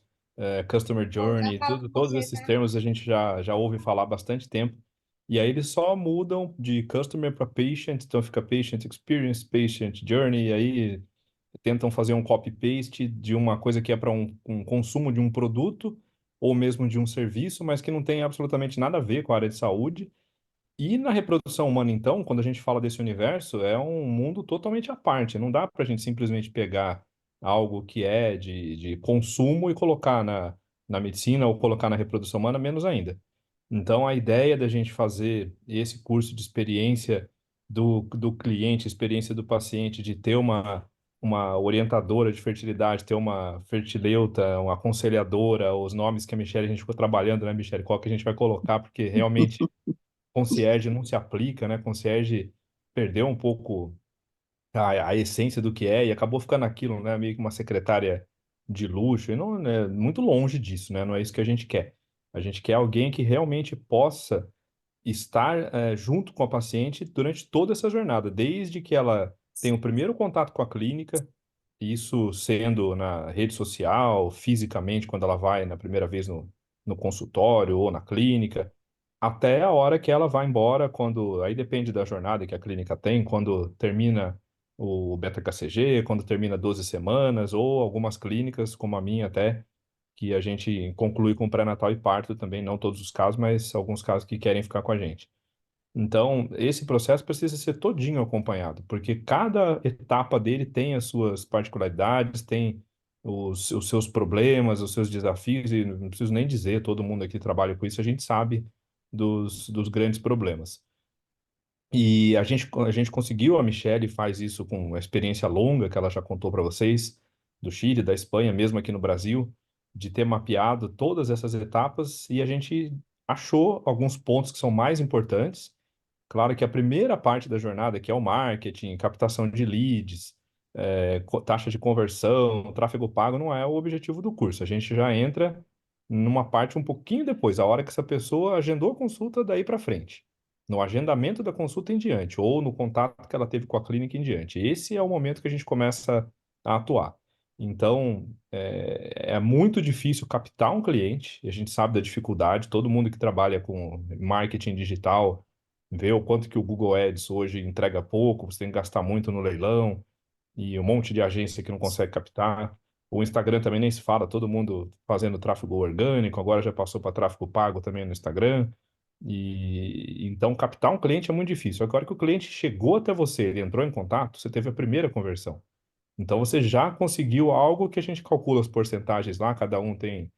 Customer Bom, já Journey, falo com todos você, esses tá? termos a gente já ouve falar há bastante tempo. E aí eles só mudam de Customer para Patient, então fica Patient Experience, Patient Journey, e aí tentam fazer um copy-paste de uma coisa que é para um consumo de um produto ou mesmo de um serviço, mas que não tem absolutamente nada a ver com a área de saúde. E na reprodução humana, então, quando a gente fala desse universo, é um mundo totalmente à parte. Não dá para a gente simplesmente pegar algo que é de consumo e colocar na medicina ou colocar na reprodução humana, menos ainda. Então, a ideia da gente fazer esse curso de experiência do cliente, experiência do paciente, de ter uma orientadora de fertilidade, ter uma fertileuta, uma aconselhadora, os nomes que a Michelle, a gente ficou trabalhando, né, Michelle? Qual que a gente vai colocar, porque realmente concierge não se aplica, né? Concierge perdeu um pouco a essência do que é e acabou ficando aquilo, né? Meio que uma secretária de luxo, e não é muito longe disso, né? Não é isso que a gente quer. A gente quer alguém que realmente possa estar junto com a paciente durante toda essa jornada, desde que ela tem o primeiro contato com a clínica, isso sendo na rede social, fisicamente, quando ela vai na primeira vez no consultório ou na clínica, até a hora que ela vai embora, quando aí depende da jornada que a clínica tem, quando termina o beta-HCG, quando termina 12 semanas, ou algumas clínicas, como a minha até, que a gente conclui com pré-natal e parto também, não todos os casos, mas alguns casos que querem ficar com a gente. Então, esse processo precisa ser todinho acompanhado, porque cada etapa dele tem as suas particularidades, tem os seus problemas, os seus desafios, e não preciso nem dizer, todo mundo aqui trabalha com isso, a gente sabe dos grandes problemas. E a gente conseguiu, a Michelle faz isso com uma experiência longa que ela já contou para vocês, do Chile, da Espanha, mesmo aqui no Brasil, de ter mapeado todas essas etapas e a gente achou alguns pontos que são mais importantes. Claro que a primeira parte da jornada, que é o marketing, captação de leads, taxa de conversão, tráfego pago, não é o objetivo do curso. A gente já entra numa parte um pouquinho depois, a hora que essa pessoa agendou a consulta daí para frente, no agendamento da consulta em diante, ou no contato que ela teve com a clínica em diante. Esse é o momento que a gente começa a atuar. Então, é muito difícil captar um cliente, e a gente sabe da dificuldade, todo mundo que trabalha com marketing digital vê o quanto que o Google Ads hoje entrega pouco, você tem que gastar muito no leilão, e um monte de agência que não consegue captar. O Instagram também nem se fala, todo mundo fazendo tráfego orgânico, agora já passou para tráfego pago também no Instagram. E então captar um cliente é muito difícil. Agora que o cliente chegou até você, ele entrou em contato, você teve a primeira conversão. Então você já conseguiu algo que a gente calcula as porcentagens lá, cada um tem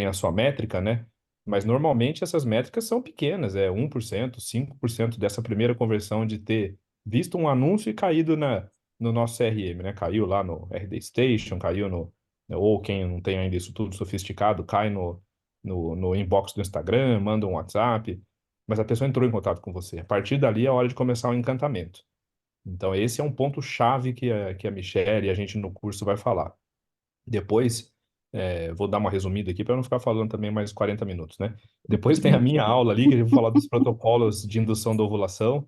a sua métrica, né? Mas normalmente essas métricas são pequenas, é 1%, 5% dessa primeira conversão de ter visto um anúncio e caído no nosso CRM, né? Caiu lá no RD Station, caiu ou quem não tem ainda isso tudo sofisticado, cai no inbox do Instagram, manda um WhatsApp, mas a pessoa entrou em contato com você. A partir dali é a hora de começar o encantamento. Então, esse é um ponto-chave que a Michelle e a gente no curso vai falar. Depois, vou dar uma resumida aqui para não ficar falando também mais 40 minutos, né? Depois tem a minha aula ali, que eu vou falar dos protocolos de indução da ovulação,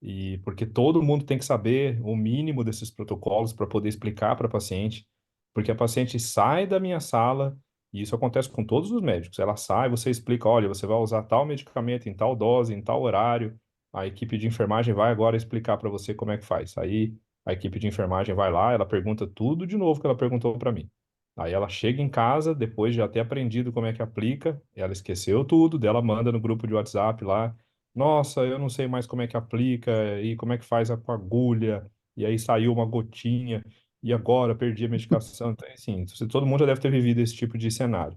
e porque todo mundo tem que saber o mínimo desses protocolos para poder explicar para a paciente, porque a paciente sai da minha sala, e isso acontece com todos os médicos, ela sai, você explica, olha, você vai usar tal medicamento em tal dose, em tal horário, a equipe de enfermagem vai agora explicar para você como é que faz. Aí a equipe de enfermagem vai lá, ela pergunta tudo de novo que ela perguntou para mim. Aí ela chega em casa, depois de já ter aprendido como é que aplica, ela esqueceu tudo, dela manda no grupo de WhatsApp lá, nossa, eu não sei mais como é que aplica e como é que faz com a agulha, e aí saiu uma gotinha, e agora perdi a medicação. Então, assim, todo mundo já deve ter vivido esse tipo de cenário.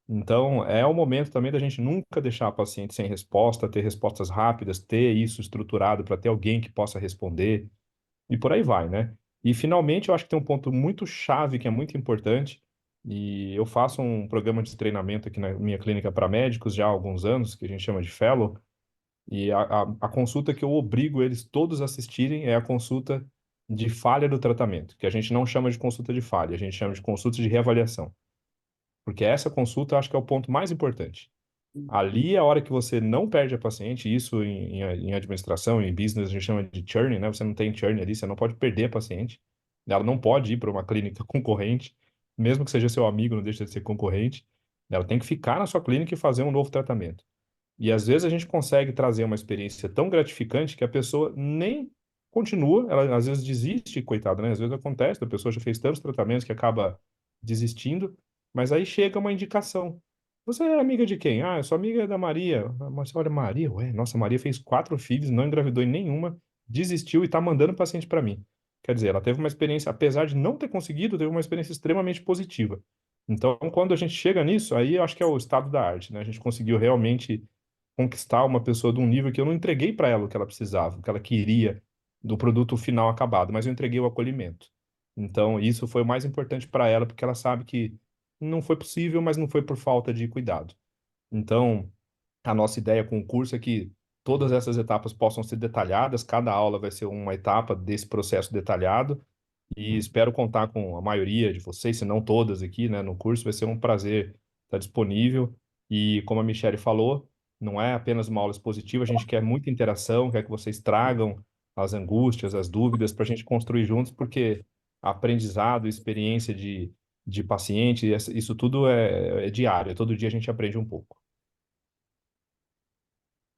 Então, é o momento também da gente nunca deixar a paciente sem resposta, ter respostas rápidas, ter isso estruturado para ter alguém que possa responder, e por aí vai, né? E finalmente, eu acho que tem um ponto muito chave que é muito importante, e eu faço um programa de treinamento aqui na minha clínica para médicos já há alguns anos, que a gente chama de Fellow, e a consulta que eu obrigo eles todos a assistirem é a consulta de falha do tratamento, que a gente não chama de consulta de falha, a gente chama de consulta de reavaliação, porque essa consulta eu acho que é o ponto mais importante. Ali é a hora que você não perde a paciente, isso em administração, em business, a gente chama de churn, né? Você não tem churn ali, você não pode perder a paciente. Ela não pode ir para uma clínica concorrente, mesmo que seja seu amigo, não deixa de ser concorrente. Ela tem que ficar na sua clínica e fazer um novo tratamento. E às vezes a gente consegue trazer uma experiência tão gratificante que a pessoa nem continua, ela às vezes desiste, coitada, né? Às vezes acontece, a pessoa já fez tantos tratamentos que acaba desistindo, mas aí chega uma indicação. Você é amiga de quem? Ah, eu sou amiga da Maria. "Ah, mas olha, Maria, ué, nossa, Maria fez 4 filhos, não engravidou em nenhuma, desistiu e está mandando paciente para mim. Quer dizer, ela teve uma experiência, apesar de não ter conseguido, teve uma experiência extremamente positiva. Então, quando a gente chega nisso, aí eu acho que é o estado da arte, né? A gente conseguiu realmente conquistar uma pessoa de um nível que eu não entreguei para ela o que ela precisava, o que ela queria do produto final acabado, mas eu entreguei o acolhimento. Então, isso foi o mais importante para ela, porque ela sabe que não foi possível, mas não foi por falta de cuidado. Então, a nossa ideia com o curso é que todas essas etapas possam ser detalhadas, cada aula vai ser uma etapa desse processo detalhado, e espero contar com a maioria de vocês, se não todas aqui, né, no curso. Vai ser um prazer estar disponível. E como a Michelle falou, não é apenas uma aula expositiva, a gente quer muita interação, quer que vocês tragam as angústias, as dúvidas para a gente construir juntos, porque aprendizado, experiência de paciente, isso tudo é diário, todo dia a gente aprende um pouco.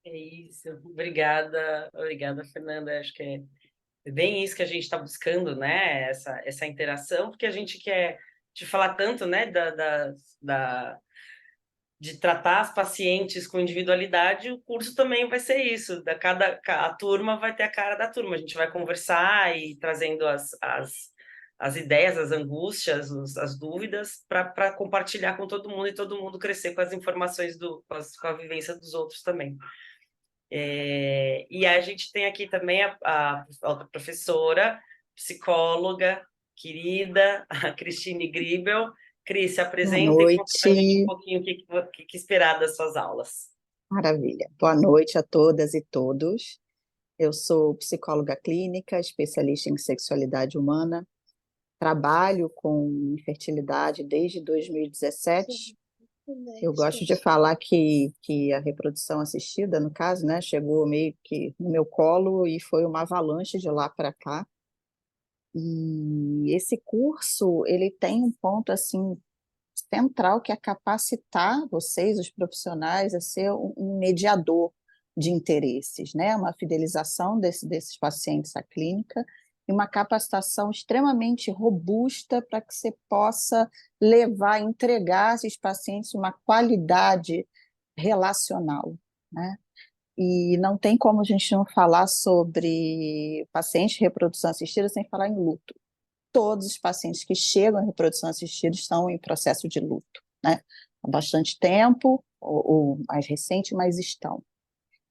É isso. Obrigada, Fernanda. Acho que é bem isso que a gente está buscando, né? Essa interação, porque a gente quer te falar tanto, né, de tratar as pacientes com individualidade, o curso também vai ser isso. A turma vai ter a cara da turma. A gente vai conversar e trazendo as ideias, as angústias, as dúvidas para compartilhar com todo mundo e todo mundo crescer com as informações com a vivência dos outros também. E a gente tem aqui também a outra professora, psicóloga querida, a Cristine Gribel. Cris, se Boa apresenta e conta para a gente um noite, pouquinho o que esperar das suas aulas. maravilha. Boa noite a todas e todos. Eu sou psicóloga clínica, especialista em sexualidade humana. Trabalho com infertilidade desde 2017. Eu gosto de falar que a reprodução assistida, no caso, né, chegou meio que no meu colo e foi uma avalanche de lá para cá. E esse curso, ele tem um ponto assim central, que é capacitar vocês, os profissionais, a ser um mediador de interesses, né? Uma fidelização desses pacientes à clínica e uma capacitação extremamente robusta para que você possa levar, entregar a esses pacientes uma qualidade relacional, né? E não tem como a gente não falar sobre paciente de reprodução assistida sem falar em luto. Todos os pacientes que chegam à reprodução assistida estão em processo de luto, né? Há bastante tempo, ou mais recente, mas estão.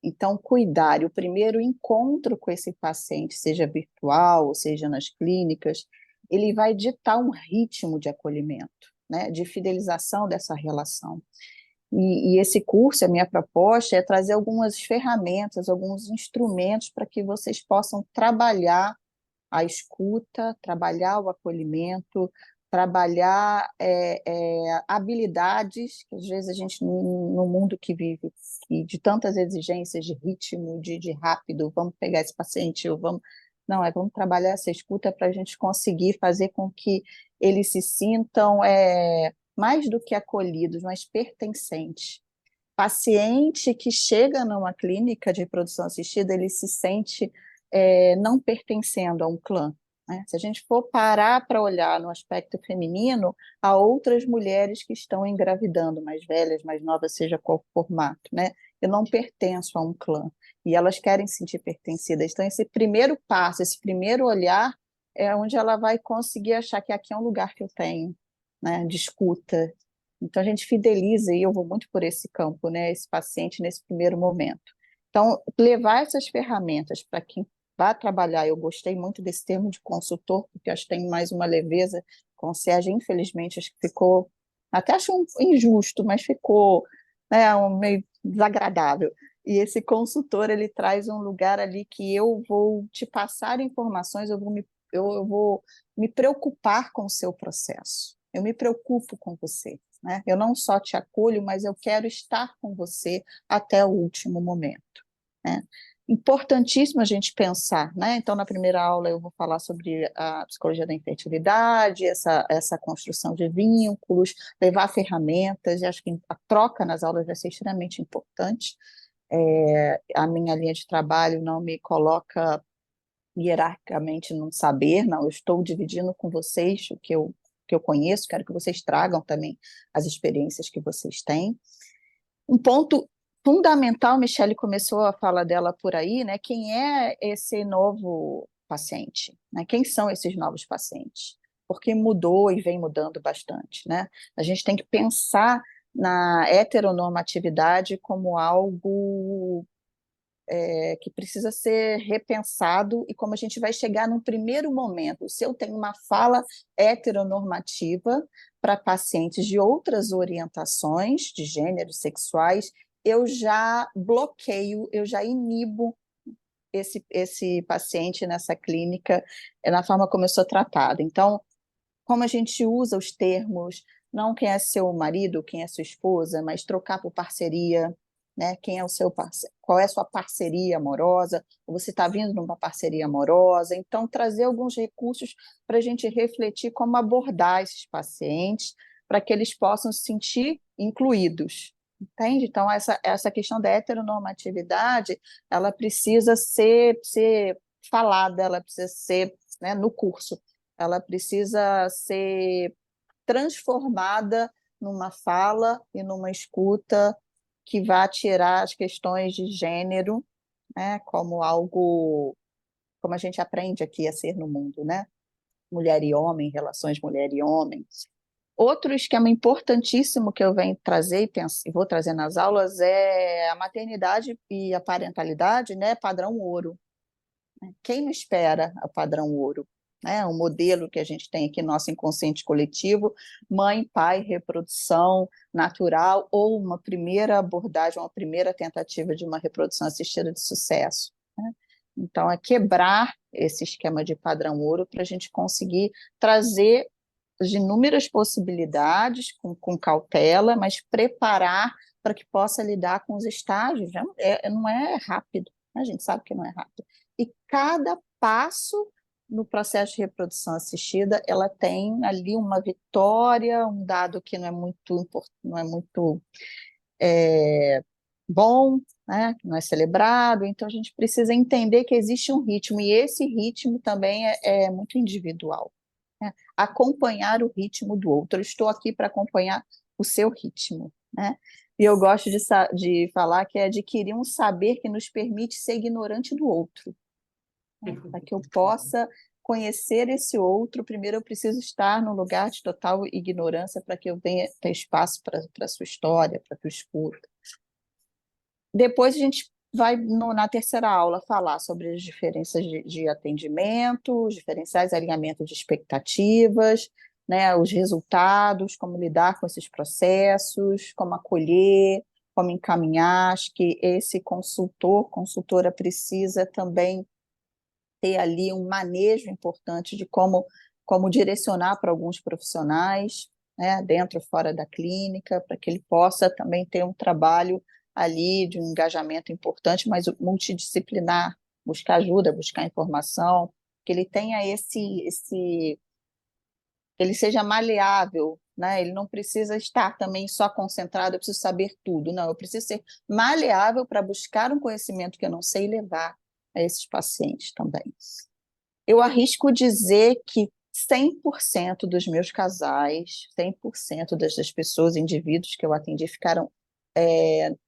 Então, cuidar, e o primeiro encontro com esse paciente, seja virtual, ou seja nas clínicas, ele vai ditar um ritmo de acolhimento, né? De fidelização dessa relação. E esse curso, a minha proposta é trazer algumas ferramentas, alguns instrumentos para que vocês possam trabalhar a escuta, trabalhar o acolhimento, trabalhar habilidades que às vezes a gente, no mundo que vive, de tantas exigências de ritmo, de rápido, vamos pegar esse paciente, ou vamos... Não, vamos trabalhar essa escuta para a gente conseguir fazer com que eles se sintam mais do que acolhidos, mas pertencentes. Paciente que chega numa clínica de reprodução assistida, ele se sente não pertencendo a um clã, né? Se a gente for parar para olhar no aspecto feminino, há outras mulheres que estão engravidando, mais velhas, mais novas, seja qual o formato, né? Eu não pertenço a um clã, e elas querem se sentir pertencidas. Então, esse primeiro passo, esse primeiro olhar, é onde ela vai conseguir achar que aqui é um lugar que eu tenho, né, de escuta. Então, a gente fideliza, e eu vou muito por esse campo, né, esse paciente nesse primeiro momento. Então, levar essas ferramentas para quem vai trabalhar, eu gostei muito desse termo de consultor, porque acho que tem mais uma leveza. Concierge, infelizmente, acho que ficou, até acho injusto, mas ficou, né, meio desagradável. E esse consultor, ele traz um lugar ali que eu vou te passar informações, eu vou me preocupar com o seu processo. Eu me preocupo com você, né? Eu não só te acolho, mas eu quero estar com você até o último momento, né? Importantíssimo a gente pensar, né? Então, na primeira aula eu vou falar sobre a psicologia da infertilidade, essa construção de vínculos, levar ferramentas, e acho que a troca nas aulas vai ser extremamente importante. A minha linha de trabalho não me coloca hierarquicamente num saber, não, eu estou dividindo com vocês o que eu conheço, quero que vocês tragam também as experiências que vocês têm. Um ponto fundamental, Michele começou a fala dela por aí, né? Quem é esse novo paciente, né? Quem são esses novos pacientes? Porque mudou e vem mudando bastante, né? A gente tem que pensar na heteronormatividade como algo que precisa ser repensado, e como a gente vai chegar num primeiro momento. Se eu tenho uma fala heteronormativa para pacientes de outras orientações, de gêneros sexuais, eu já bloqueio, eu já inibo esse paciente nessa clínica, na forma como eu sou tratada. Então, como a gente usa os termos, não quem é seu marido, quem é sua esposa, mas trocar por parceria, né? Quem é o seu parceiro, qual é a sua parceria amorosa, ou você está vindo numa parceria amorosa, então trazer alguns recursos para a gente refletir como abordar esses pacientes, para que eles possam se sentir incluídos, entende? Então, essa questão da heteronormatividade, ela precisa ser falada, ela precisa ser, né, no curso, ela precisa ser transformada numa fala e numa escuta que vá tirar as questões de gênero, né, como algo, como a gente aprende aqui a ser no mundo, né? Mulher e homem, relações mulher e homem. Outro esquema importantíssimo que eu venho trazer e vou trazer nas aulas é a maternidade e a parentalidade, né, padrão ouro. Quem não espera a padrão ouro? Né? Um modelo que a gente tem aqui no nosso inconsciente coletivo, mãe, pai, reprodução natural, ou uma primeira abordagem, uma primeira tentativa de uma reprodução assistida de sucesso. Né? Então, é quebrar esse esquema de padrão ouro para a gente conseguir trazer as inúmeras possibilidades com cautela, mas preparar para que possa lidar com os estágios. Não é rápido, né? A gente sabe que não é rápido. E cada passo no processo de reprodução assistida, ela tem ali uma vitória, um dado que não é muito bom, né? Que não é celebrado, então a gente precisa entender que existe um ritmo, e esse ritmo também é muito individual. Né? Acompanhar o ritmo do outro. Eu estou aqui para acompanhar o seu ritmo, né? E eu gosto de falar que é adquirir um saber que nos permite ser ignorante do outro. Para que eu possa conhecer esse outro, primeiro eu preciso estar num lugar de total ignorância para que eu venha ter espaço para a sua história, para que eu escuta. Depois a gente vai, na terceira aula, falar sobre as diferenças de atendimento, os diferenciais de alinhamento de expectativas, né, os resultados, como lidar com esses processos, como acolher, como encaminhar. Acho que esse consultora precisa também ter ali um manejo importante de como direcionar para alguns profissionais, né, dentro e fora da clínica, para que ele possa também ter um trabalho ali de um engajamento importante, mas multidisciplinar, buscar ajuda, buscar informação, que ele tenha ele seja maleável, né? Ele não precisa estar também só concentrado, eu preciso saber tudo, não, eu preciso ser maleável para buscar um conhecimento que eu não sei e levar a esses pacientes também. Eu arrisco dizer que 100% dos meus casais, 100% das pessoas, indivíduos que eu atendi, ficaram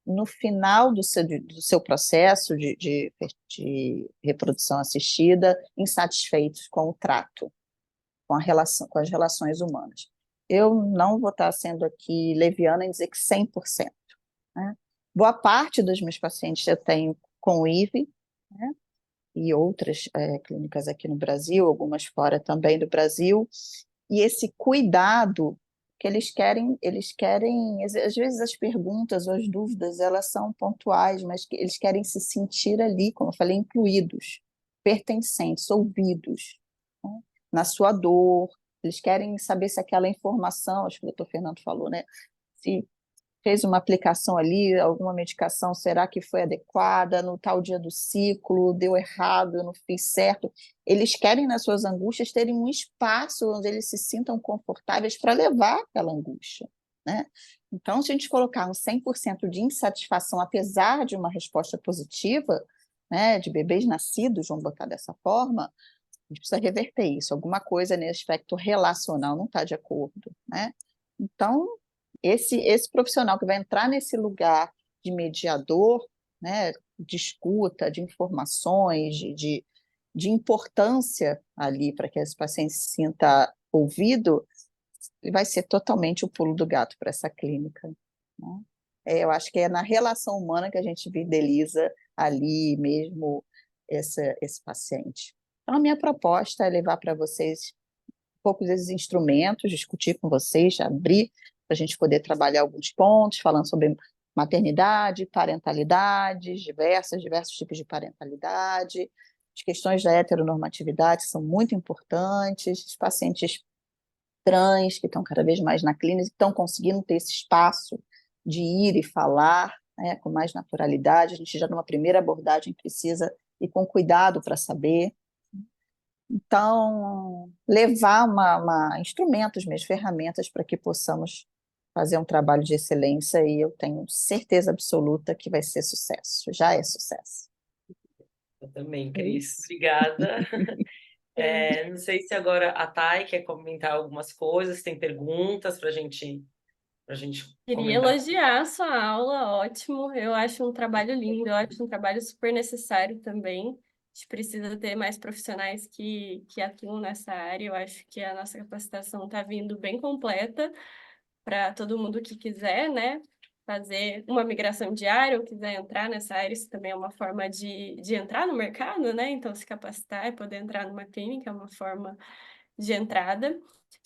no final do seu processo de reprodução assistida, insatisfeitos com o trato, com as relações humanas. Eu não vou estar sendo aqui leviana em dizer que 100%. Né? Boa parte dos meus pacientes eu tenho com o IV, né? E outras clínicas aqui no Brasil, algumas fora também do Brasil, e esse cuidado que eles querem, às vezes as perguntas ou as dúvidas, elas são pontuais, mas que eles querem se sentir ali, como eu falei, incluídos, pertencentes, ouvidos, né? Na sua dor, eles querem saber se aquela informação, acho que o doutor Fernando falou, né? Se fez uma aplicação ali, alguma medicação, será que foi adequada no tal dia do ciclo, deu errado, eu não fiz certo? Eles querem, nas suas angústias, terem um espaço onde eles se sintam confortáveis para levar aquela angústia, né? Então, se a gente colocar um 100% de insatisfação, apesar de uma resposta positiva, né, de bebês nascidos, vamos botar dessa forma, a gente precisa reverter isso. Alguma coisa nesse aspecto relacional não está de acordo, né? Então, esse profissional que vai entrar nesse lugar de mediador, né, de escuta, de informações, de importância ali para que esse paciente se sinta ouvido, ele vai ser totalmente o pulo do gato para essa clínica. Né? Eu acho que é na relação humana que a gente fideliza ali mesmo esse paciente. Então, a minha proposta é levar para vocês um pouco desses instrumentos, discutir com vocês, abrir para a gente poder trabalhar alguns pontos, falando sobre maternidade, parentalidade, diversos tipos de parentalidade, as questões da heteronormatividade são muito importantes, os pacientes trans, que estão cada vez mais na clínica, que estão conseguindo ter esse espaço de ir e falar, né, com mais naturalidade. A gente já numa primeira abordagem precisa ir com cuidado para saber. Então, levar instrumentos mesmo, ferramentas para que possamos fazer um trabalho de excelência e eu tenho certeza absoluta que vai ser sucesso, já é sucesso. Eu também, Cris. Obrigada. Não sei se agora a Thay quer comentar algumas coisas, tem perguntas para a gente Queria comentar. elogiar a sua aula, ótimo. Eu acho um trabalho lindo, eu acho um trabalho super necessário também. A gente precisa ter mais profissionais que atuam nessa área. Eu acho que a nossa capacitação está vindo bem completa para todo mundo que quiser, né, fazer uma migração diária ou quiser entrar nessa área. Isso também é uma forma de entrar no mercado, né? Então, se capacitar e poder entrar numa clínica é uma forma de entrada.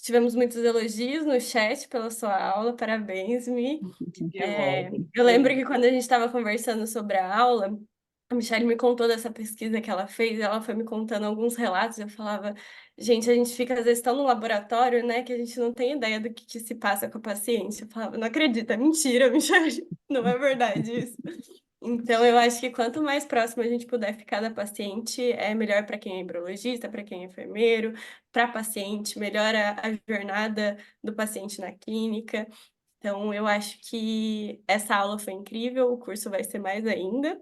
Tivemos muitos elogios no chat pela sua aula, parabéns, Mi. Que bom. Eu lembro que quando a gente estava conversando sobre a aula, a Michelle me contou dessa pesquisa que ela fez, ela foi me contando alguns relatos, eu falava, gente, a gente fica às vezes tão no laboratório, né, que a gente não tem ideia do que se passa com a paciente. Eu falava, não acredito, é mentira, Michelle, não é verdade isso. Então, eu acho que quanto mais próximo a gente puder ficar da paciente, é melhor para quem é embriologista, para quem é enfermeiro, para a paciente, melhora a jornada do paciente na clínica. Então, eu acho que essa aula foi incrível, o curso vai ser mais ainda.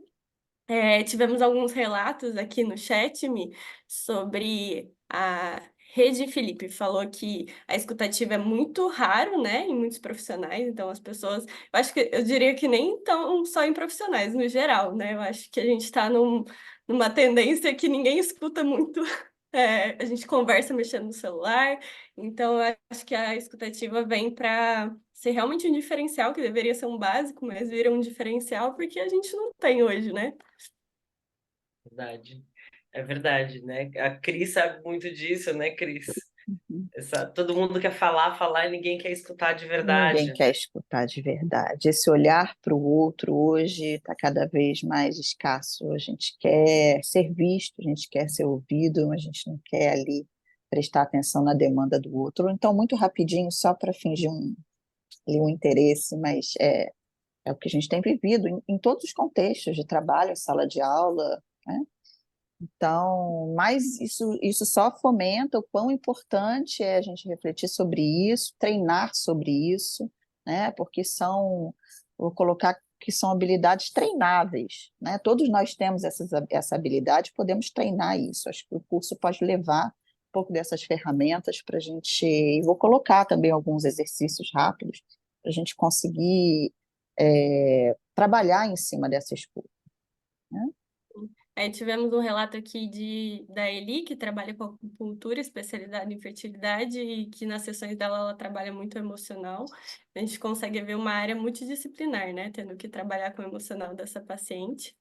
Tivemos alguns relatos aqui no chat, Mi, sobre a Rede Felipe. Falou que a escutativa é muito raro, né, em muitos profissionais. Então, as pessoas, eu acho que eu diria que nem tão só em profissionais, no geral, né? Eu acho que a gente está numa tendência que ninguém escuta muito. A gente conversa mexendo no celular. Então, eu acho que a escutativa vem para ser realmente um diferencial, que deveria ser um básico, mas vira um diferencial porque a gente não tem hoje, né? Verdade. É verdade, né? A Cris sabe muito disso, né, Cris? Todo mundo quer falar e ninguém quer escutar de Ninguém verdade. quer escutar de verdade. Esse olhar para o outro hoje está cada vez mais escasso. A gente quer ser visto, a gente quer ser ouvido, a gente não quer ali prestar atenção na demanda do outro. Ou então, muito rapidinho, só para fingir um interesse, mas é o que a gente tem vivido em todos os contextos de trabalho, sala de aula, né? Então, mas isso só fomenta o quão importante é a gente refletir sobre isso, treinar sobre isso, né? Porque vou colocar que são habilidades treináveis, né? Todos nós temos essa habilidade, podemos treinar isso. Acho que o curso pode levar um pouco dessas ferramentas para a gente. E vou colocar também alguns exercícios rápidos para a gente conseguir trabalhar em cima dessa escuta, né? Tivemos um relato aqui da Eli, que trabalha com acupuntura, especialidade em fertilidade, e que nas sessões dela ela trabalha muito emocional. A gente consegue ver uma área multidisciplinar, né? Tendo que trabalhar com o emocional dessa paciente.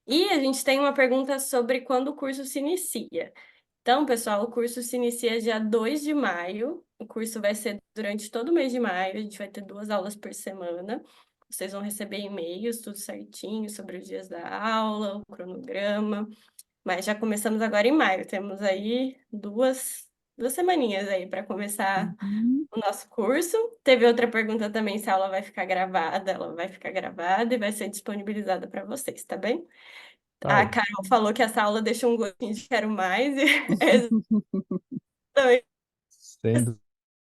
E a gente tem uma pergunta sobre quando o curso se inicia. Então, pessoal, o curso se inicia dia 2 de maio. O curso vai ser durante todo o mês de maio. A gente vai ter 2 aulas por semana. Vocês vão receber e-mails, tudo certinho, sobre os dias da aula, o cronograma. Mas já começamos agora em maio. Temos aí duas semaninhas aí para começar o nosso curso. Teve outra pergunta também se a aula vai ficar gravada. Ela vai ficar gravada e vai ser disponibilizada para vocês, tá bem? A Ai, Carol falou que essa aula deixou um gostinho de quero mais. E exatamente sendo.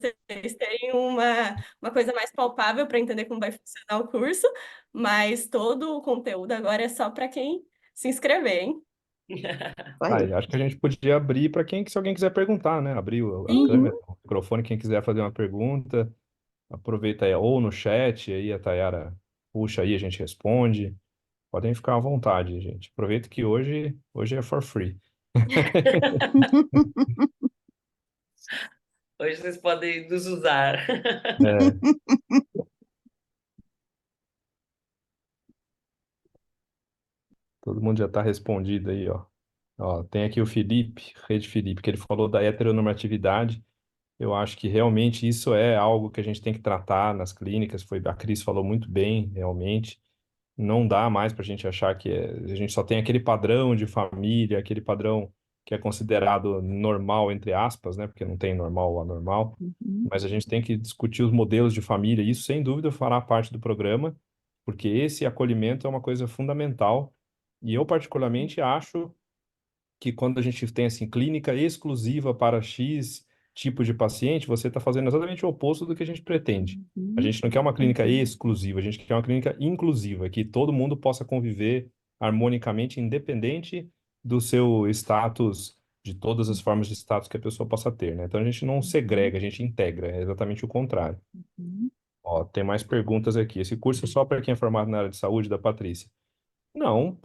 vocês terem uma coisa mais palpável para entender como vai funcionar o curso, mas todo o conteúdo agora é só para quem se inscrever, hein? Aí. Acho que a gente podia abrir para se alguém quiser perguntar, né? Abrir a câmera, o microfone, quem quiser fazer uma pergunta, aproveita aí, ou no chat, aí a Tayara puxa aí, a gente responde. Podem ficar à vontade, gente. Aproveita que hoje é for free. Hoje vocês podem nos usar. É, todo mundo já está respondido aí, ó. Ó, tem aqui o Felipe, Rede Felipe, que ele falou da heteronormatividade. Eu acho que realmente isso é algo que a gente tem que tratar nas clínicas. A Cris falou muito bem, realmente. Não dá mais para a gente achar que a gente só tem aquele padrão de família, aquele padrão que é considerado normal, entre aspas, né? Porque não tem normal ou anormal, Uhum. mas a gente tem que discutir os modelos de família. Isso, sem dúvida, fará parte do programa, porque esse acolhimento é uma coisa fundamental. E eu, particularmente, acho que quando a gente tem assim clínica exclusiva para X tipo de paciente, você está fazendo exatamente o oposto do que a gente pretende. A Uhum. gente não quer uma clínica exclusiva, a gente quer uma clínica inclusiva, que todo mundo possa conviver harmonicamente, independente do seu status, de todas as formas de status que a pessoa possa ter, né? Então a gente não segrega, a gente integra, é exatamente o contrário. Uhum. Ó, tem mais perguntas aqui. Esse curso é só para quem é formado na área de saúde, da Patrícia? Não,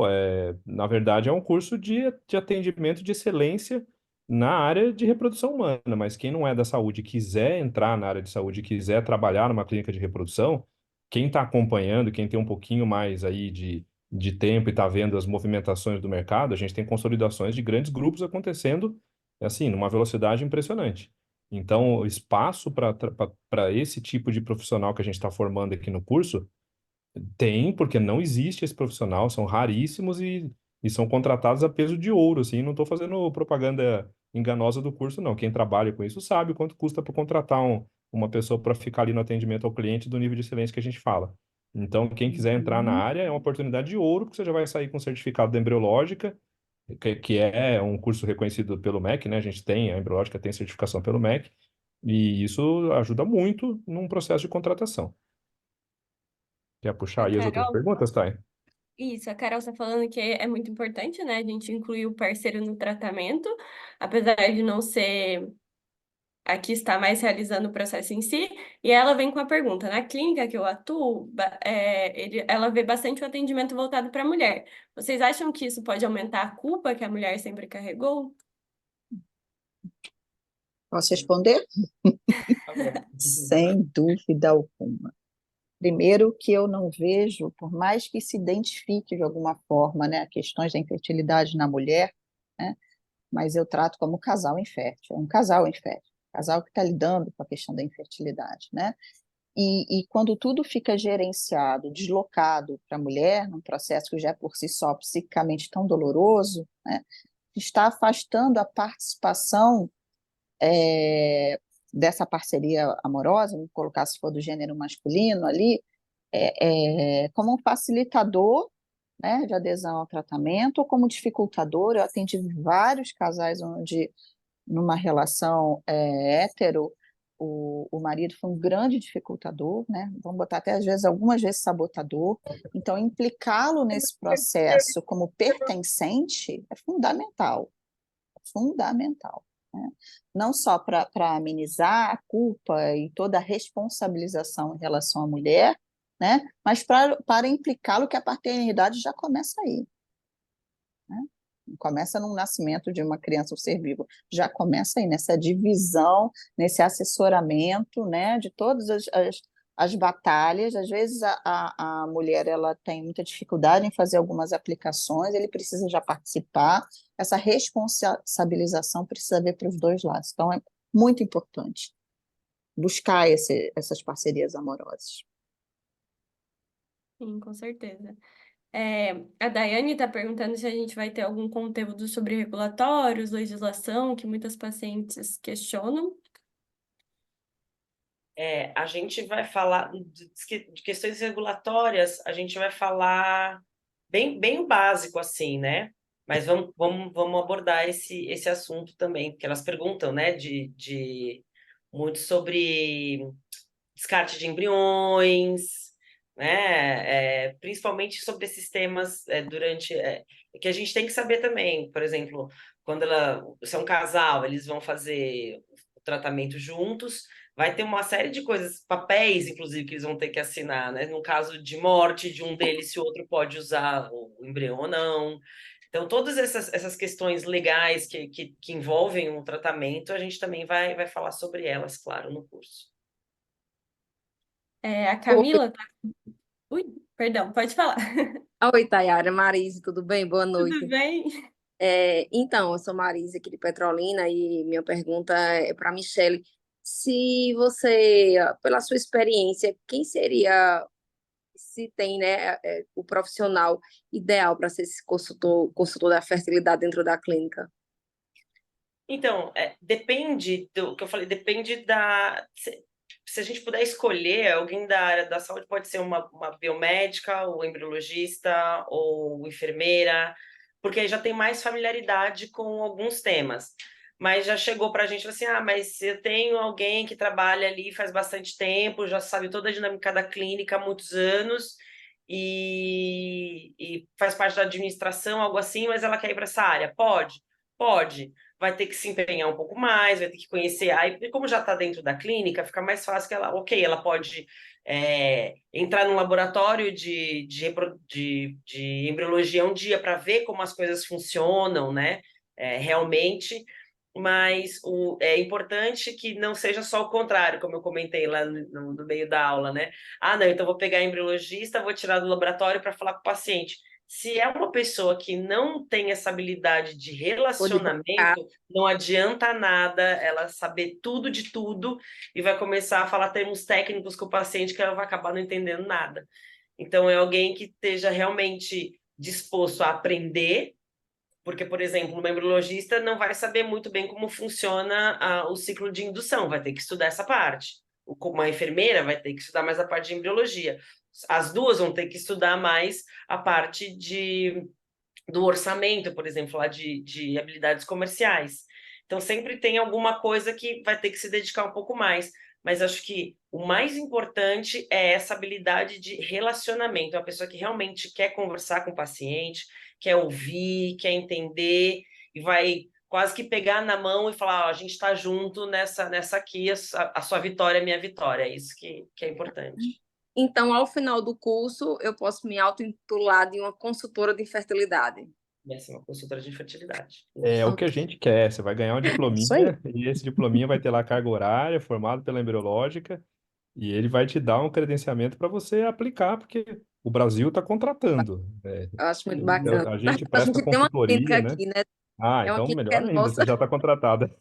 na verdade é um curso de atendimento de excelência na área de reprodução humana, mas quem não é da saúde e quiser entrar na área de saúde, e quiser trabalhar numa clínica de reprodução, quem está acompanhando, quem tem um pouquinho mais aí de tempo e está vendo as movimentações do mercado, a gente tem consolidações de grandes grupos acontecendo, assim, numa velocidade impressionante. Então, o espaço para esse tipo de profissional que a gente está formando aqui no curso tem, porque não existe esse profissional, são raríssimos e são contratados a peso de ouro, assim, não estou fazendo propaganda enganosa do curso, não. Quem trabalha com isso sabe quanto custa para contratar uma pessoa para ficar ali no atendimento ao cliente do nível de excelência que a gente fala. Então, quem quiser entrar na Uhum. área é uma oportunidade de ouro, porque você já vai sair com certificado da embriológica, que é um curso reconhecido pelo MEC, né? A gente tem, a embriológica tem certificação pelo MEC, e isso ajuda muito num processo de contratação. Quer puxar A aí as outras Carol, perguntas, Thay? isso, a Carol está falando que é muito importante, né? A gente incluir o parceiro no tratamento, apesar de não ser a que está mais realizando o processo em si. E ela vem com a pergunta: na clínica que eu atuo, ela vê bastante o atendimento voltado para a mulher. Vocês acham que isso pode aumentar a culpa que a mulher sempre carregou? Posso responder? Tá bom. Sem dúvida alguma. Primeiro, que eu não vejo, por mais que se identifique de alguma forma, né, questões da infertilidade na mulher, né, mas eu trato como casal infértil, é um casal infértil, casal que está lidando com a questão da infertilidade, né? E quando tudo fica gerenciado, deslocado para a mulher, num processo que já é por si só psiquicamente tão doloroso, né, está afastando a participação dessa parceria amorosa, vamos colocar se for do gênero masculino ali, como um facilitador, né, de adesão ao tratamento, ou como dificultador. Eu atendi vários casais onde, numa relação hétero, o marido foi um grande dificultador, né? Vamos botar até às vezes, algumas vezes sabotador. Então, implicá-lo nesse processo como pertencente é fundamental, fundamental, né? Não só para amenizar a culpa e toda a responsabilização em relação à mulher, né? Mas para implicá-lo que a paternidade já começa aí, né? Não começa no nascimento de uma criança ou ser vivo, já começa aí nessa divisão, nesse assessoramento, né, de todas as batalhas. Às vezes a mulher ela tem muita dificuldade em fazer algumas aplicações, ele precisa já participar, essa responsabilização precisa ver para os dois lados. Então é muito importante buscar essas parcerias amorosas. Sim, com certeza. A Daiane está perguntando se a gente vai ter algum conteúdo sobre regulatórios, legislação, que muitas pacientes questionam. A gente vai falar de questões regulatórias, a gente vai falar bem o básico, assim, né? Mas vamos abordar esse assunto também, porque elas perguntam, né, muito sobre descarte de embriões, né? Principalmente sobre esses temas que a gente tem que saber também. Por exemplo, se é um casal, eles vão fazer o tratamento juntos, vai ter uma série de coisas, papéis, inclusive, que eles vão ter que assinar, né? No caso de morte de um deles, se o outro pode usar o embrião ou não. Então, todas essas questões legais que envolvem um tratamento, a gente também vai falar sobre elas, claro, no curso. A Camila tá... Ui, perdão, pode falar. Oi, Tayara, Marise, tudo bem? Boa Tudo noite. bem? Então, eu sou Marise aqui de Petrolina e minha pergunta é para a Michele. Se você, pela sua experiência, quem seria, se tem, né, o profissional ideal para ser esse consultor da fertilidade dentro da clínica? Então, depende do que eu falei, depende da. Se a gente puder escolher, alguém da área da saúde pode ser uma biomédica, ou embriologista, ou enfermeira, porque aí já tem mais familiaridade com alguns temas. Mas já chegou para a gente assim: ah, mas eu tenho alguém que trabalha ali faz bastante tempo, já sabe toda a dinâmica da clínica há muitos anos. E faz parte da administração, algo assim, mas ela quer ir para essa área. Pode? Pode, vai ter que se empenhar um pouco mais, vai ter que conhecer. Aí, como já está dentro da clínica, fica mais fácil que ela, ok, ela pode entrar num laboratório de embriologia um dia para ver como as coisas funcionam, né? Realmente. Mas é importante que não seja só o contrário, como eu comentei lá no meio da aula, né? Ah, não, então vou pegar a embriologista, vou tirar do laboratório para falar com o paciente. Se é uma pessoa que não tem essa habilidade de Ou de mercado. relacionamento, não adianta nada ela saber tudo de tudo e vai começar a falar termos técnicos com o paciente que ela vai acabar não entendendo nada. Então, é alguém que esteja realmente disposto a aprender, porque, por exemplo, um embriologista não vai saber muito bem como funciona o ciclo de indução, vai ter que estudar essa parte. Uma enfermeira vai ter que estudar mais a parte de embriologia. As duas vão ter que estudar mais a parte do orçamento, por exemplo, lá de habilidades comerciais. Então, sempre tem alguma coisa que vai ter que se dedicar um pouco mais. Mas acho que o mais importante é essa habilidade de relacionamento. É uma pessoa que realmente quer conversar com o paciente, quer ouvir, quer entender e vai quase que pegar na mão e falar: ó, a gente está junto nessa aqui, a sua vitória é minha vitória. É isso que é importante. Então, ao final do curso, eu posso me auto-intitular de uma consultora de fertilidade. Vai ser uma consultora de fertilidade. É o Isso. que a gente quer. Você vai ganhar um Isso aí. diplominha, e esse diplominha vai ter lá carga horária, formado pela Embriológica, e ele vai te dar um credenciamento para você aplicar, porque o Brasil está contratando. Eu acho muito Então, bacana. a gente A presta gente tem uma clínica consultoria, né? aqui, né? Ah, É uma então clínica melhor ainda, nossa. você já está contratada.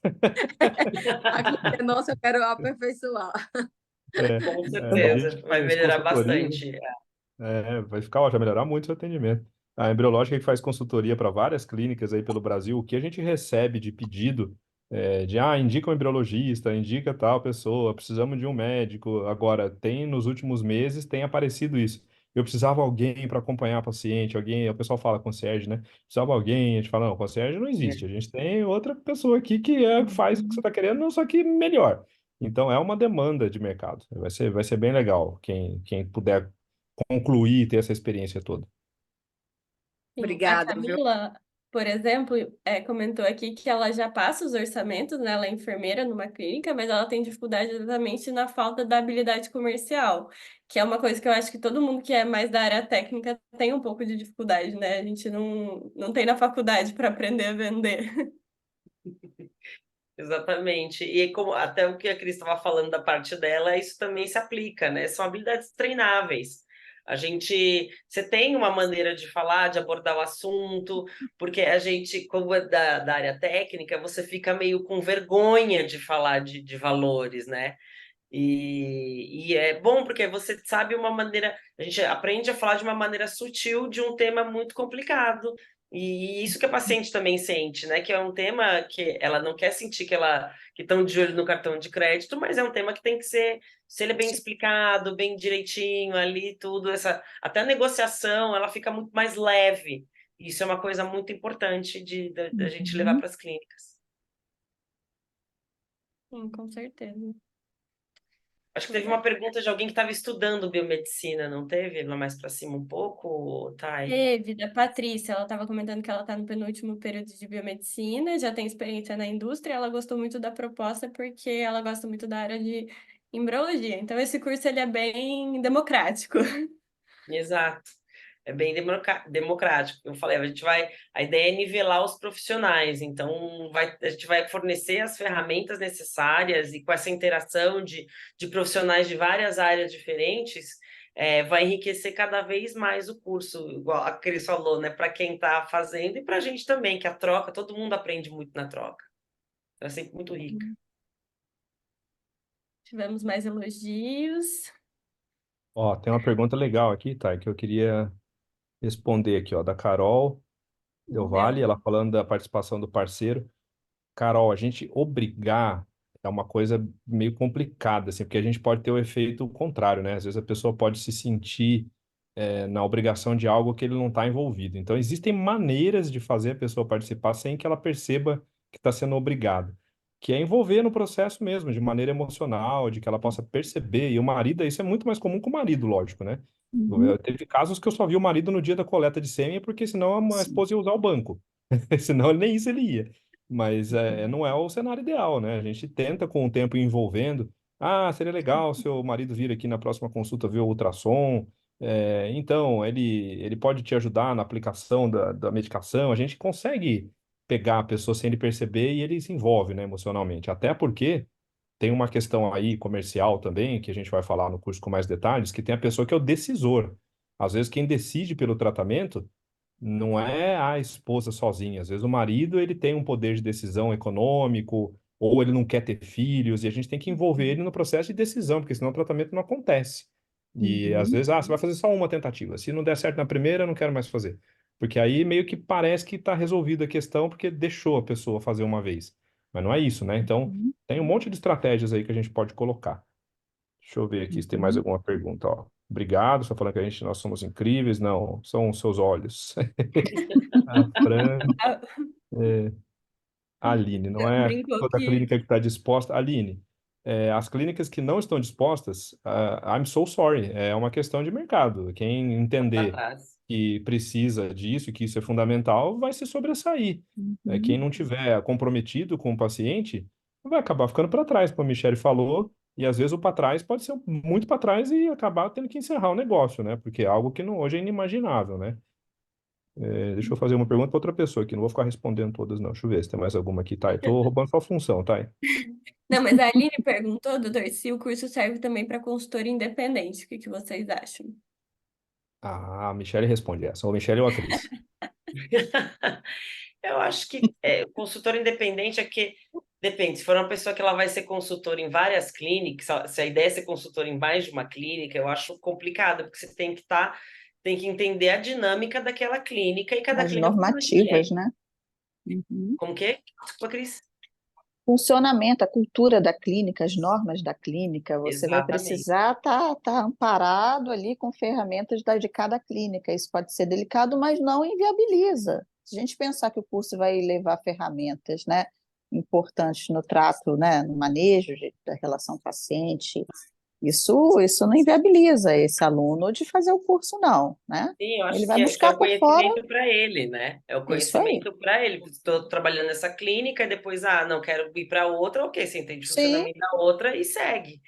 A clínica é nossa, eu quero aperfeiçoar. É, Com a gente certeza, vai faz melhorar consultoria, né? bastante. Vai ficar, ó, vai melhorar muito o seu atendimento. A Embriológica que faz consultoria para várias clínicas aí pelo Brasil, o que a gente recebe de pedido indica um embriologista, indica tal pessoa, precisamos de um médico. Agora, nos últimos meses, tem aparecido isso. Eu precisava de alguém para acompanhar a paciente, alguém, o pessoal fala concierge, né? Precisava de alguém, a gente fala, não, concierge não existe, a gente tem outra pessoa aqui que faz o que você está querendo, só que melhor. Então, é uma demanda de mercado. Vai ser bem legal quem puder concluir e ter essa experiência toda. Sim, a Obrigada, viu? Camila, por exemplo, comentou aqui que ela já passa os orçamentos, né? Ela é enfermeira numa clínica, mas ela tem dificuldade exatamente na falta da habilidade comercial, que é uma coisa que eu acho que todo mundo que é mais da área técnica tem um pouco de dificuldade, né? A gente não tem na faculdade para aprender a vender. Exatamente. E como até o que a Cris estava falando da parte dela, isso também se aplica, né? São habilidades treináveis. Você tem uma maneira de falar, de abordar o assunto, porque a gente, como é da área técnica, você fica meio com vergonha de falar de valores, né? E é bom porque você sabe uma maneira, a gente aprende a falar de uma maneira sutil de um tema muito complicado. E isso que a paciente também sente, né? Que é um tema que ela não quer sentir que estão de olho no cartão de crédito, mas é um tema que tem que ser, se ele é bem explicado, bem direitinho ali, tudo, até a negociação, ela fica muito mais leve. Isso é uma coisa muito importante da gente levar Uhum. para as clínicas. Sim, com certeza. Acho que teve uma pergunta de alguém que estava estudando biomedicina, não teve? Lá mais para cima um pouco, Thay? Teve, da Patrícia, ela estava comentando que ela está no penúltimo período de biomedicina, já tem experiência na indústria, ela gostou muito da proposta porque ela gosta muito da área de embriologia. Então, esse curso ele é bem democrático. Exato. É bem democrático. Eu falei, a ideia é nivelar os profissionais, então a gente vai fornecer as ferramentas necessárias e com essa interação de profissionais de várias áreas diferentes, vai enriquecer cada vez mais o curso, igual a Cris falou, né? Para quem está fazendo e para a gente também, que a troca, todo mundo aprende muito na troca. É sempre muito rica. Tivemos mais elogios. Ó, tem uma pergunta legal aqui, tá, que eu queria responder aqui, ó, da Carol Del Valle, ela falando da participação do parceiro. Carol, a gente obrigar é uma coisa meio complicada, assim, porque a gente pode ter o efeito contrário, né? Às vezes a pessoa pode se sentir na obrigação de algo que ele não está envolvido. Então, existem maneiras de fazer a pessoa participar sem que ela perceba que está sendo obrigada, que é envolver no processo mesmo, de maneira emocional, de que ela possa perceber. E o marido, isso é muito mais comum com o marido, lógico, né? Uhum. Teve casos que eu só vi o marido no dia da coleta de sêmen, porque senão a Sim. esposa ia usar o banco. Senão nem isso ele ia. Mas não é o cenário ideal, né? A gente tenta com o tempo ir envolvendo. Ah, seria legal seu marido vir aqui na próxima consulta ver o ultrassom. Então, ele pode te ajudar na aplicação da medicação. A gente consegue pegar a pessoa sem ele perceber e ele se envolve, né, emocionalmente. Até porque tem uma questão aí comercial também, que a gente vai falar no curso com mais detalhes, que tem a pessoa que é o decisor. Às vezes, quem decide pelo tratamento não é a esposa sozinha. Às vezes o marido ele tem um poder de decisão econômico, ou ele não quer ter filhos, e a gente tem que envolver ele no processo de decisão, porque senão o tratamento não acontece. E às Uhum. vezes, você vai fazer só uma tentativa. Se não der certo na primeira, eu não quero mais fazer. Porque aí meio que parece que está resolvida a questão porque deixou a pessoa fazer uma vez. Mas não é isso, né? Então, Uhum. tem um monte de estratégias aí que a gente pode colocar. Deixa eu ver aqui se tem mais Uhum. alguma pergunta, ó. Obrigado, só falando que nós somos incríveis. Não, são os seus olhos. A Fran, Ah, Aline, não é brincou toda que clínica que está disposta. Aline, as clínicas que não estão dispostas, I'm so sorry, é uma questão de mercado. Quem Para entender trás. que precisa disso, que isso é fundamental, vai se sobressair. Quem Uhum. não tiver comprometido com o paciente, vai acabar ficando para trás, como a Michelle falou, e às vezes o para trás pode ser muito para trás e acabar tendo que encerrar o negócio, né? Porque é algo que não, hoje é inimaginável, né? Deixa eu fazer uma pergunta para outra pessoa aqui. Não vou ficar respondendo todas, não. Deixa eu ver se tem mais alguma aqui, Thay. Tô roubando sua função, Thay. Não, mas a Aline perguntou, doutor, se o curso serve também para consultor independente. O que que vocês acham? Ah, a Michelle responde essa. Ou Michelle ou a Cris. Eu acho que consultor independente é que depende. Se for uma pessoa que ela vai ser consultora em várias clínicas, se a ideia é ser consultora em mais de uma clínica, eu acho complicado, porque você tem que entender a dinâmica daquela clínica e cada As clínica funciona normativas, diferente. né? Uhum. Como que é? Desculpa, Cris. Funcionamento, a cultura da clínica, as normas da clínica, você vai Exatamente. precisar estar amparado ali com ferramentas de cada clínica. Isso pode ser delicado, mas não inviabiliza. Se a gente pensar que o curso vai levar ferramentas, né, importantes no trato, né, no manejo da relação paciente, isso não inviabiliza esse aluno de fazer o curso, não, né? Sim, eu Ele acho vai que é buscar o por fora conhecimento para ele, né? É o isso aí. conhecimento para ele. Estou trabalhando nessa clínica e depois, não quero ir para outra, ok, você entende o Sim, funcionamento da outra e segue.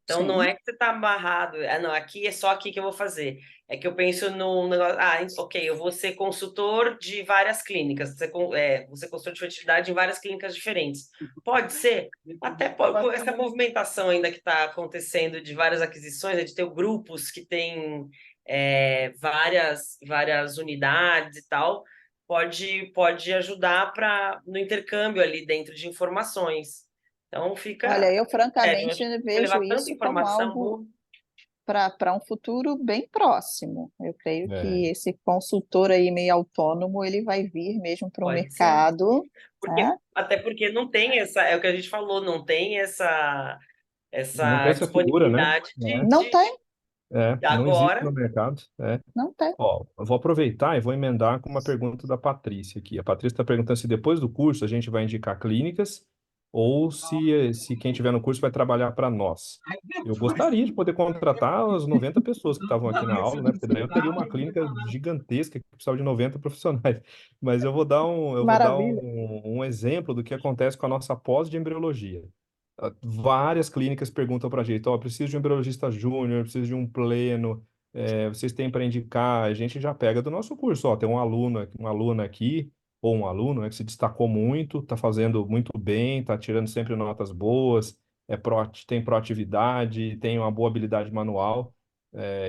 Então, não sim. é que você está amarrado, não, aqui é só aqui que eu vou fazer. É que eu penso no negócio, ok, eu vou ser consultor de várias clínicas, vou ser consultor de fertilidade em várias clínicas diferentes. Pode ser, até com essa movimentação ainda que está acontecendo de várias aquisições, de ter grupos que têm várias unidades e tal, pode ajudar no intercâmbio ali dentro de informações. Então, Olha, fica. eu Eu francamente acho que vai vejo levar tanta isso como informação algo boa. para um futuro bem próximo. Eu creio É, que esse consultor aí meio autônomo, ele vai vir mesmo para o Pode ser. mercado, né? Até porque não tem é o que a gente falou, não tem não tem essa essa figura, né? disponibilidade Não tem, Não existe no agora. mercado. não tem. Ó, eu vou aproveitar e vou emendar com uma pergunta da Patrícia aqui. A Patrícia está perguntando se depois do curso a gente vai indicar clínicas ou se quem tiver no curso vai trabalhar para nós. Eu gostaria de poder contratar as 90 pessoas que estavam aqui na aula, né? Porque daí eu teria uma clínica gigantesca que precisava de 90 profissionais. Mas Maravilha. um exemplo do que acontece com a nossa pós de embriologia. Várias clínicas perguntam para a gente, ó, preciso de um embriologista júnior, preciso de um pleno, vocês têm para indicar, a gente já pega do nosso curso, ó, tem um aluno, uma aluna aqui, ou um aluno, né, que se destacou muito, está fazendo muito bem, está tirando sempre notas boas, tem proatividade, tem uma boa habilidade manual,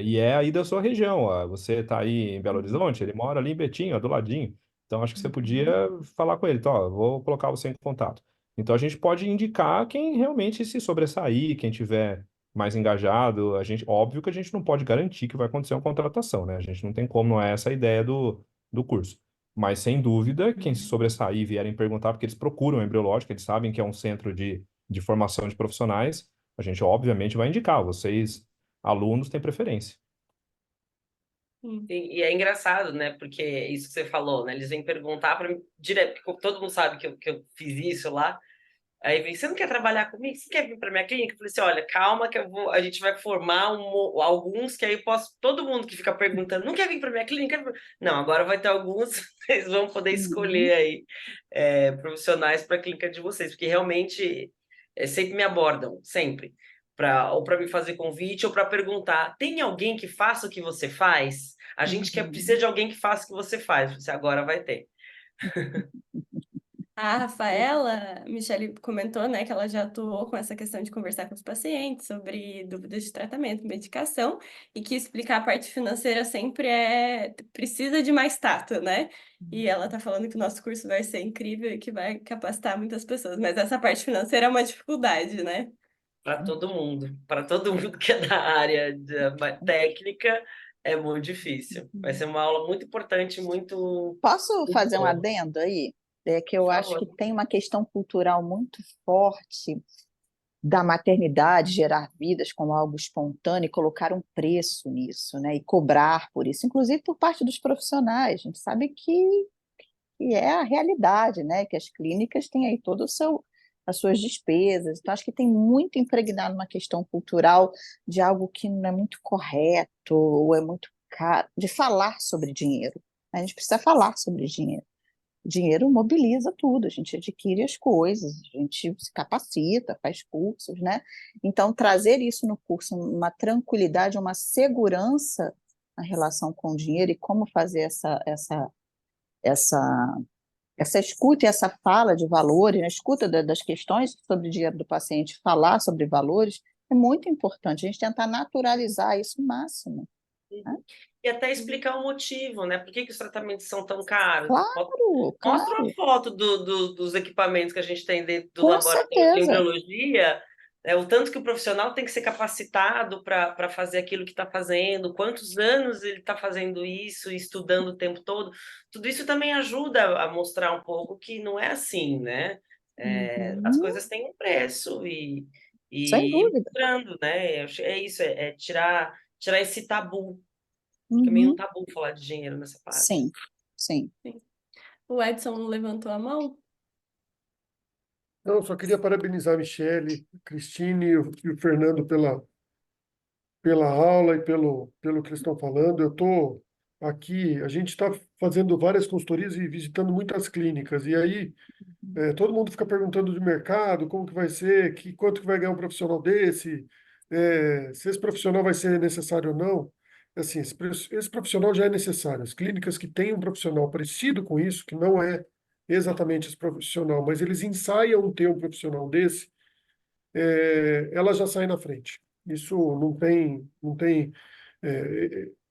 e é aí da sua região, ó, você está aí em Belo Horizonte, ele mora ali em Betim, ó, do ladinho, então acho que você podia Uhum. falar com ele, então, ó, vou colocar você em contato. Então a gente pode indicar quem realmente se sobressair, quem tiver mais engajado. Óbvio que a gente não pode garantir que vai acontecer uma contratação, né? A gente não tem como, não é essa a ideia do curso. Mas, sem dúvida, quem se sobressair e vierem perguntar, porque eles procuram o embriológico, eles sabem que é um centro de formação de profissionais, a gente, obviamente, vai indicar. Vocês, alunos, têm preferência. E é engraçado, né? Porque é isso que você falou, né? Eles vêm perguntar para mim direto, porque todo mundo sabe que eu fiz isso lá. Aí vem, você não quer trabalhar comigo? Você quer vir para minha clínica? Eu falei assim, olha, calma que a gente vai formar alguns que aí eu posso, todo mundo que fica perguntando, não quer vir para minha clínica? Não, agora vai ter alguns, vocês vão poder escolher aí profissionais para a clínica de vocês, porque realmente sempre me abordam, sempre, ou para me fazer convite ou para perguntar, tem alguém que faça o que você faz? A gente precisa de alguém que faça o que você faz. Você agora vai ter. A Rafaela, a Michele comentou, né, que ela já atuou com essa questão de conversar com os pacientes sobre dúvidas de tratamento, medicação, e que explicar a parte financeira sempre precisa de mais tato, né? E ela tá falando que o nosso curso vai ser incrível e que vai capacitar muitas pessoas, mas essa parte financeira é uma dificuldade, né? Para todo mundo que é da área técnica, é muito difícil. Vai ser uma aula muito importante, muito, Posso muito fazer um boa. adendo aí? É que eu Por acho que favor. tem uma questão cultural muito forte da maternidade, gerar vidas como algo espontâneo e colocar um preço nisso, né? E cobrar por isso, inclusive por parte dos profissionais. A gente sabe que é a realidade, né? Que as clínicas têm aí todo o seu as suas despesas. Então, acho que tem muito impregnado uma questão cultural de algo que não é muito correto ou é muito caro, de falar sobre dinheiro. A gente precisa falar sobre dinheiro. O dinheiro mobiliza tudo, a gente adquire as coisas, a gente se capacita, faz cursos, né? Então, trazer isso no curso, uma tranquilidade, uma segurança na relação com o dinheiro e como fazer essa, essa escuta e essa fala de valores, a escuta das questões sobre o dinheiro do paciente, falar sobre valores, é muito importante. A gente tentar naturalizar isso o máximo. Né? E até explicar o motivo, né? Por que os tratamentos são tão caros? Claro, Mostra uma claro, foto dos equipamentos que a gente tem dentro do com laboratório de certeza. embriologia, o tanto que o profissional tem que ser capacitado para fazer aquilo que está fazendo, quantos anos ele está fazendo isso, estudando o tempo todo. Tudo isso também ajuda a mostrar um pouco que não é assim, né? As Uhum, coisas têm um preço sem e dúvida. mostrando, né? É isso, é tirar esse tabu, porque é meio um Uhum. tabu falar de dinheiro nessa parte. Sim, sim. Sim. O Edson levantou a mão. Não, só queria parabenizar a Michele, a Cristine e o Fernando pela aula e pelo que eles estão falando. Eu estou aqui, a gente está fazendo várias consultorias e visitando muitas clínicas, e aí todo mundo fica perguntando de mercado, como que vai ser, quanto que vai ganhar um profissional desse, se esse profissional vai ser necessário ou não. Assim, esse profissional já é necessário. As clínicas que têm um profissional parecido com isso, que não é exatamente esse profissional, mas eles ensaiam ter um profissional desse, ela já sai na frente. Isso não tem,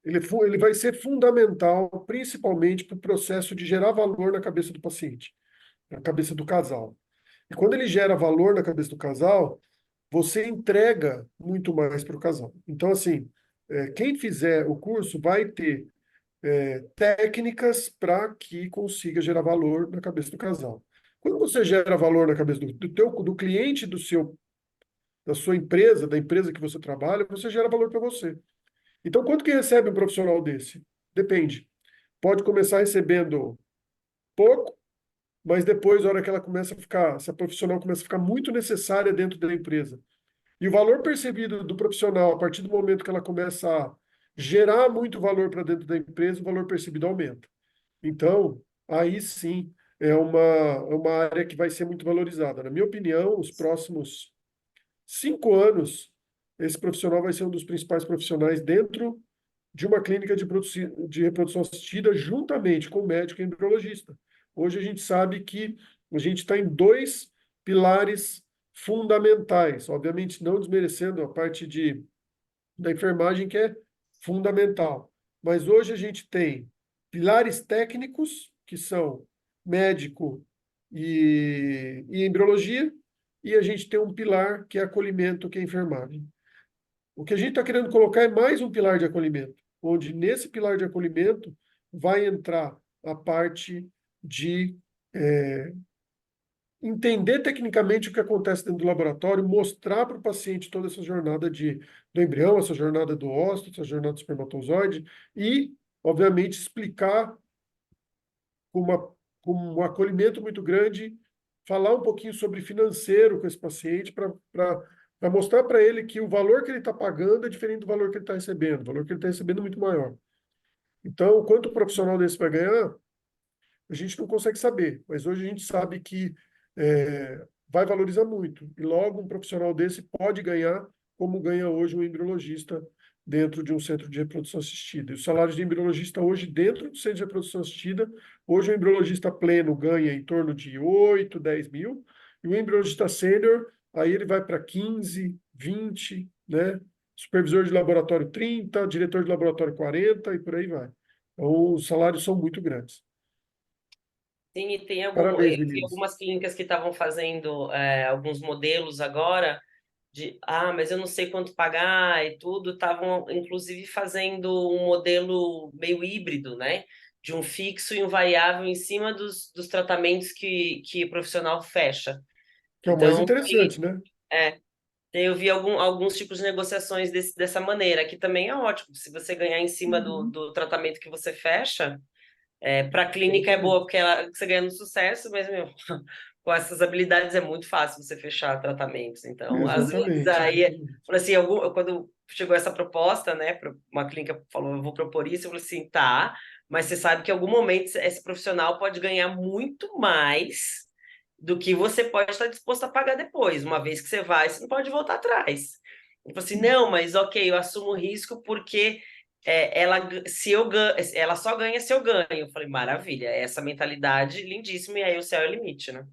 ele vai ser fundamental, principalmente para o processo de gerar valor na cabeça do paciente, na cabeça do casal. E quando ele gera valor na cabeça do casal, você entrega muito mais para o casal. Então, assim, quem fizer o curso vai ter técnicas para que consiga gerar valor na cabeça do casal. Quando você gera valor na cabeça do cliente da sua empresa, da empresa que você trabalha, você gera valor para você. Então, quanto que recebe um profissional desse? Depende. Pode começar recebendo pouco, mas depois, na hora que ela começa a ficar, essa profissional começa a ficar muito necessária dentro da empresa. E o valor percebido do profissional, a partir do momento que ela começa a gerar muito valor para dentro da empresa, o valor percebido aumenta. Então, aí sim, é uma área que vai ser muito valorizada. Na minha opinião, os próximos 5 anos, esse profissional vai ser um dos principais profissionais dentro de uma clínica de reprodução assistida, juntamente com o médico e embriologista. Hoje a gente sabe que a gente está em dois pilares fundamentais, obviamente não desmerecendo a parte da enfermagem, que é fundamental. Mas hoje a gente tem pilares técnicos, que são médico e embriologia, e a gente tem um pilar que é acolhimento, que é enfermagem. O que a gente está querendo colocar é mais um pilar de acolhimento, onde nesse pilar de acolhimento vai entrar a parte de entender tecnicamente o que acontece dentro do laboratório, mostrar para o paciente toda essa jornada do embrião, essa jornada do óvulo, essa jornada do espermatozoide e, obviamente, explicar com um acolhimento muito grande, falar um pouquinho sobre financeiro com esse paciente para mostrar para ele que o valor que ele está pagando é diferente do valor que ele está recebendo. O valor que ele está recebendo é muito maior. Então, quanto o profissional desse vai ganhar, a gente não consegue saber, mas hoje a gente sabe que vai valorizar muito. E logo um profissional desse pode ganhar como ganha hoje um embriologista dentro de um centro de reprodução assistida. E os salários de embriologista hoje dentro do centro de reprodução assistida, hoje o embriologista pleno ganha em torno de 8, 10 mil, e o embriologista sênior, aí ele vai para 15, 20, né? Supervisor de laboratório 30, diretor de laboratório 40 e por aí vai. Então, os salários são muito grandes. Sim, e tem Parabéns, eu vi meninos. algumas clínicas que estavam fazendo alguns modelos agora mas eu não sei quanto pagar e tudo, estavam inclusive fazendo um modelo meio híbrido, né? De um fixo e um variável em cima dos tratamentos que o profissional fecha. Que é o mais Então, interessante, né? é, eu vi alguns tipos de negociações dessa maneira, que também é ótimo. Se você ganhar em cima do tratamento que você fecha, para a clínica é boa, porque você ganha no sucesso, mas, meu, com essas habilidades é muito fácil você fechar tratamentos. Então, às vezes, Exatamente, aí, exatamente. falei assim, quando chegou essa proposta, né, uma clínica falou, eu vou propor isso, eu falei assim, tá, mas você sabe que em algum momento esse profissional pode ganhar muito mais do que você pode estar disposto a pagar depois. Uma vez que você vai, você não pode voltar atrás. Eu falei assim, não, mas ok, eu assumo o risco porque ela só ganha se eu ganho. Eu falei, maravilha, essa mentalidade lindíssima, e aí o céu é o limite, né?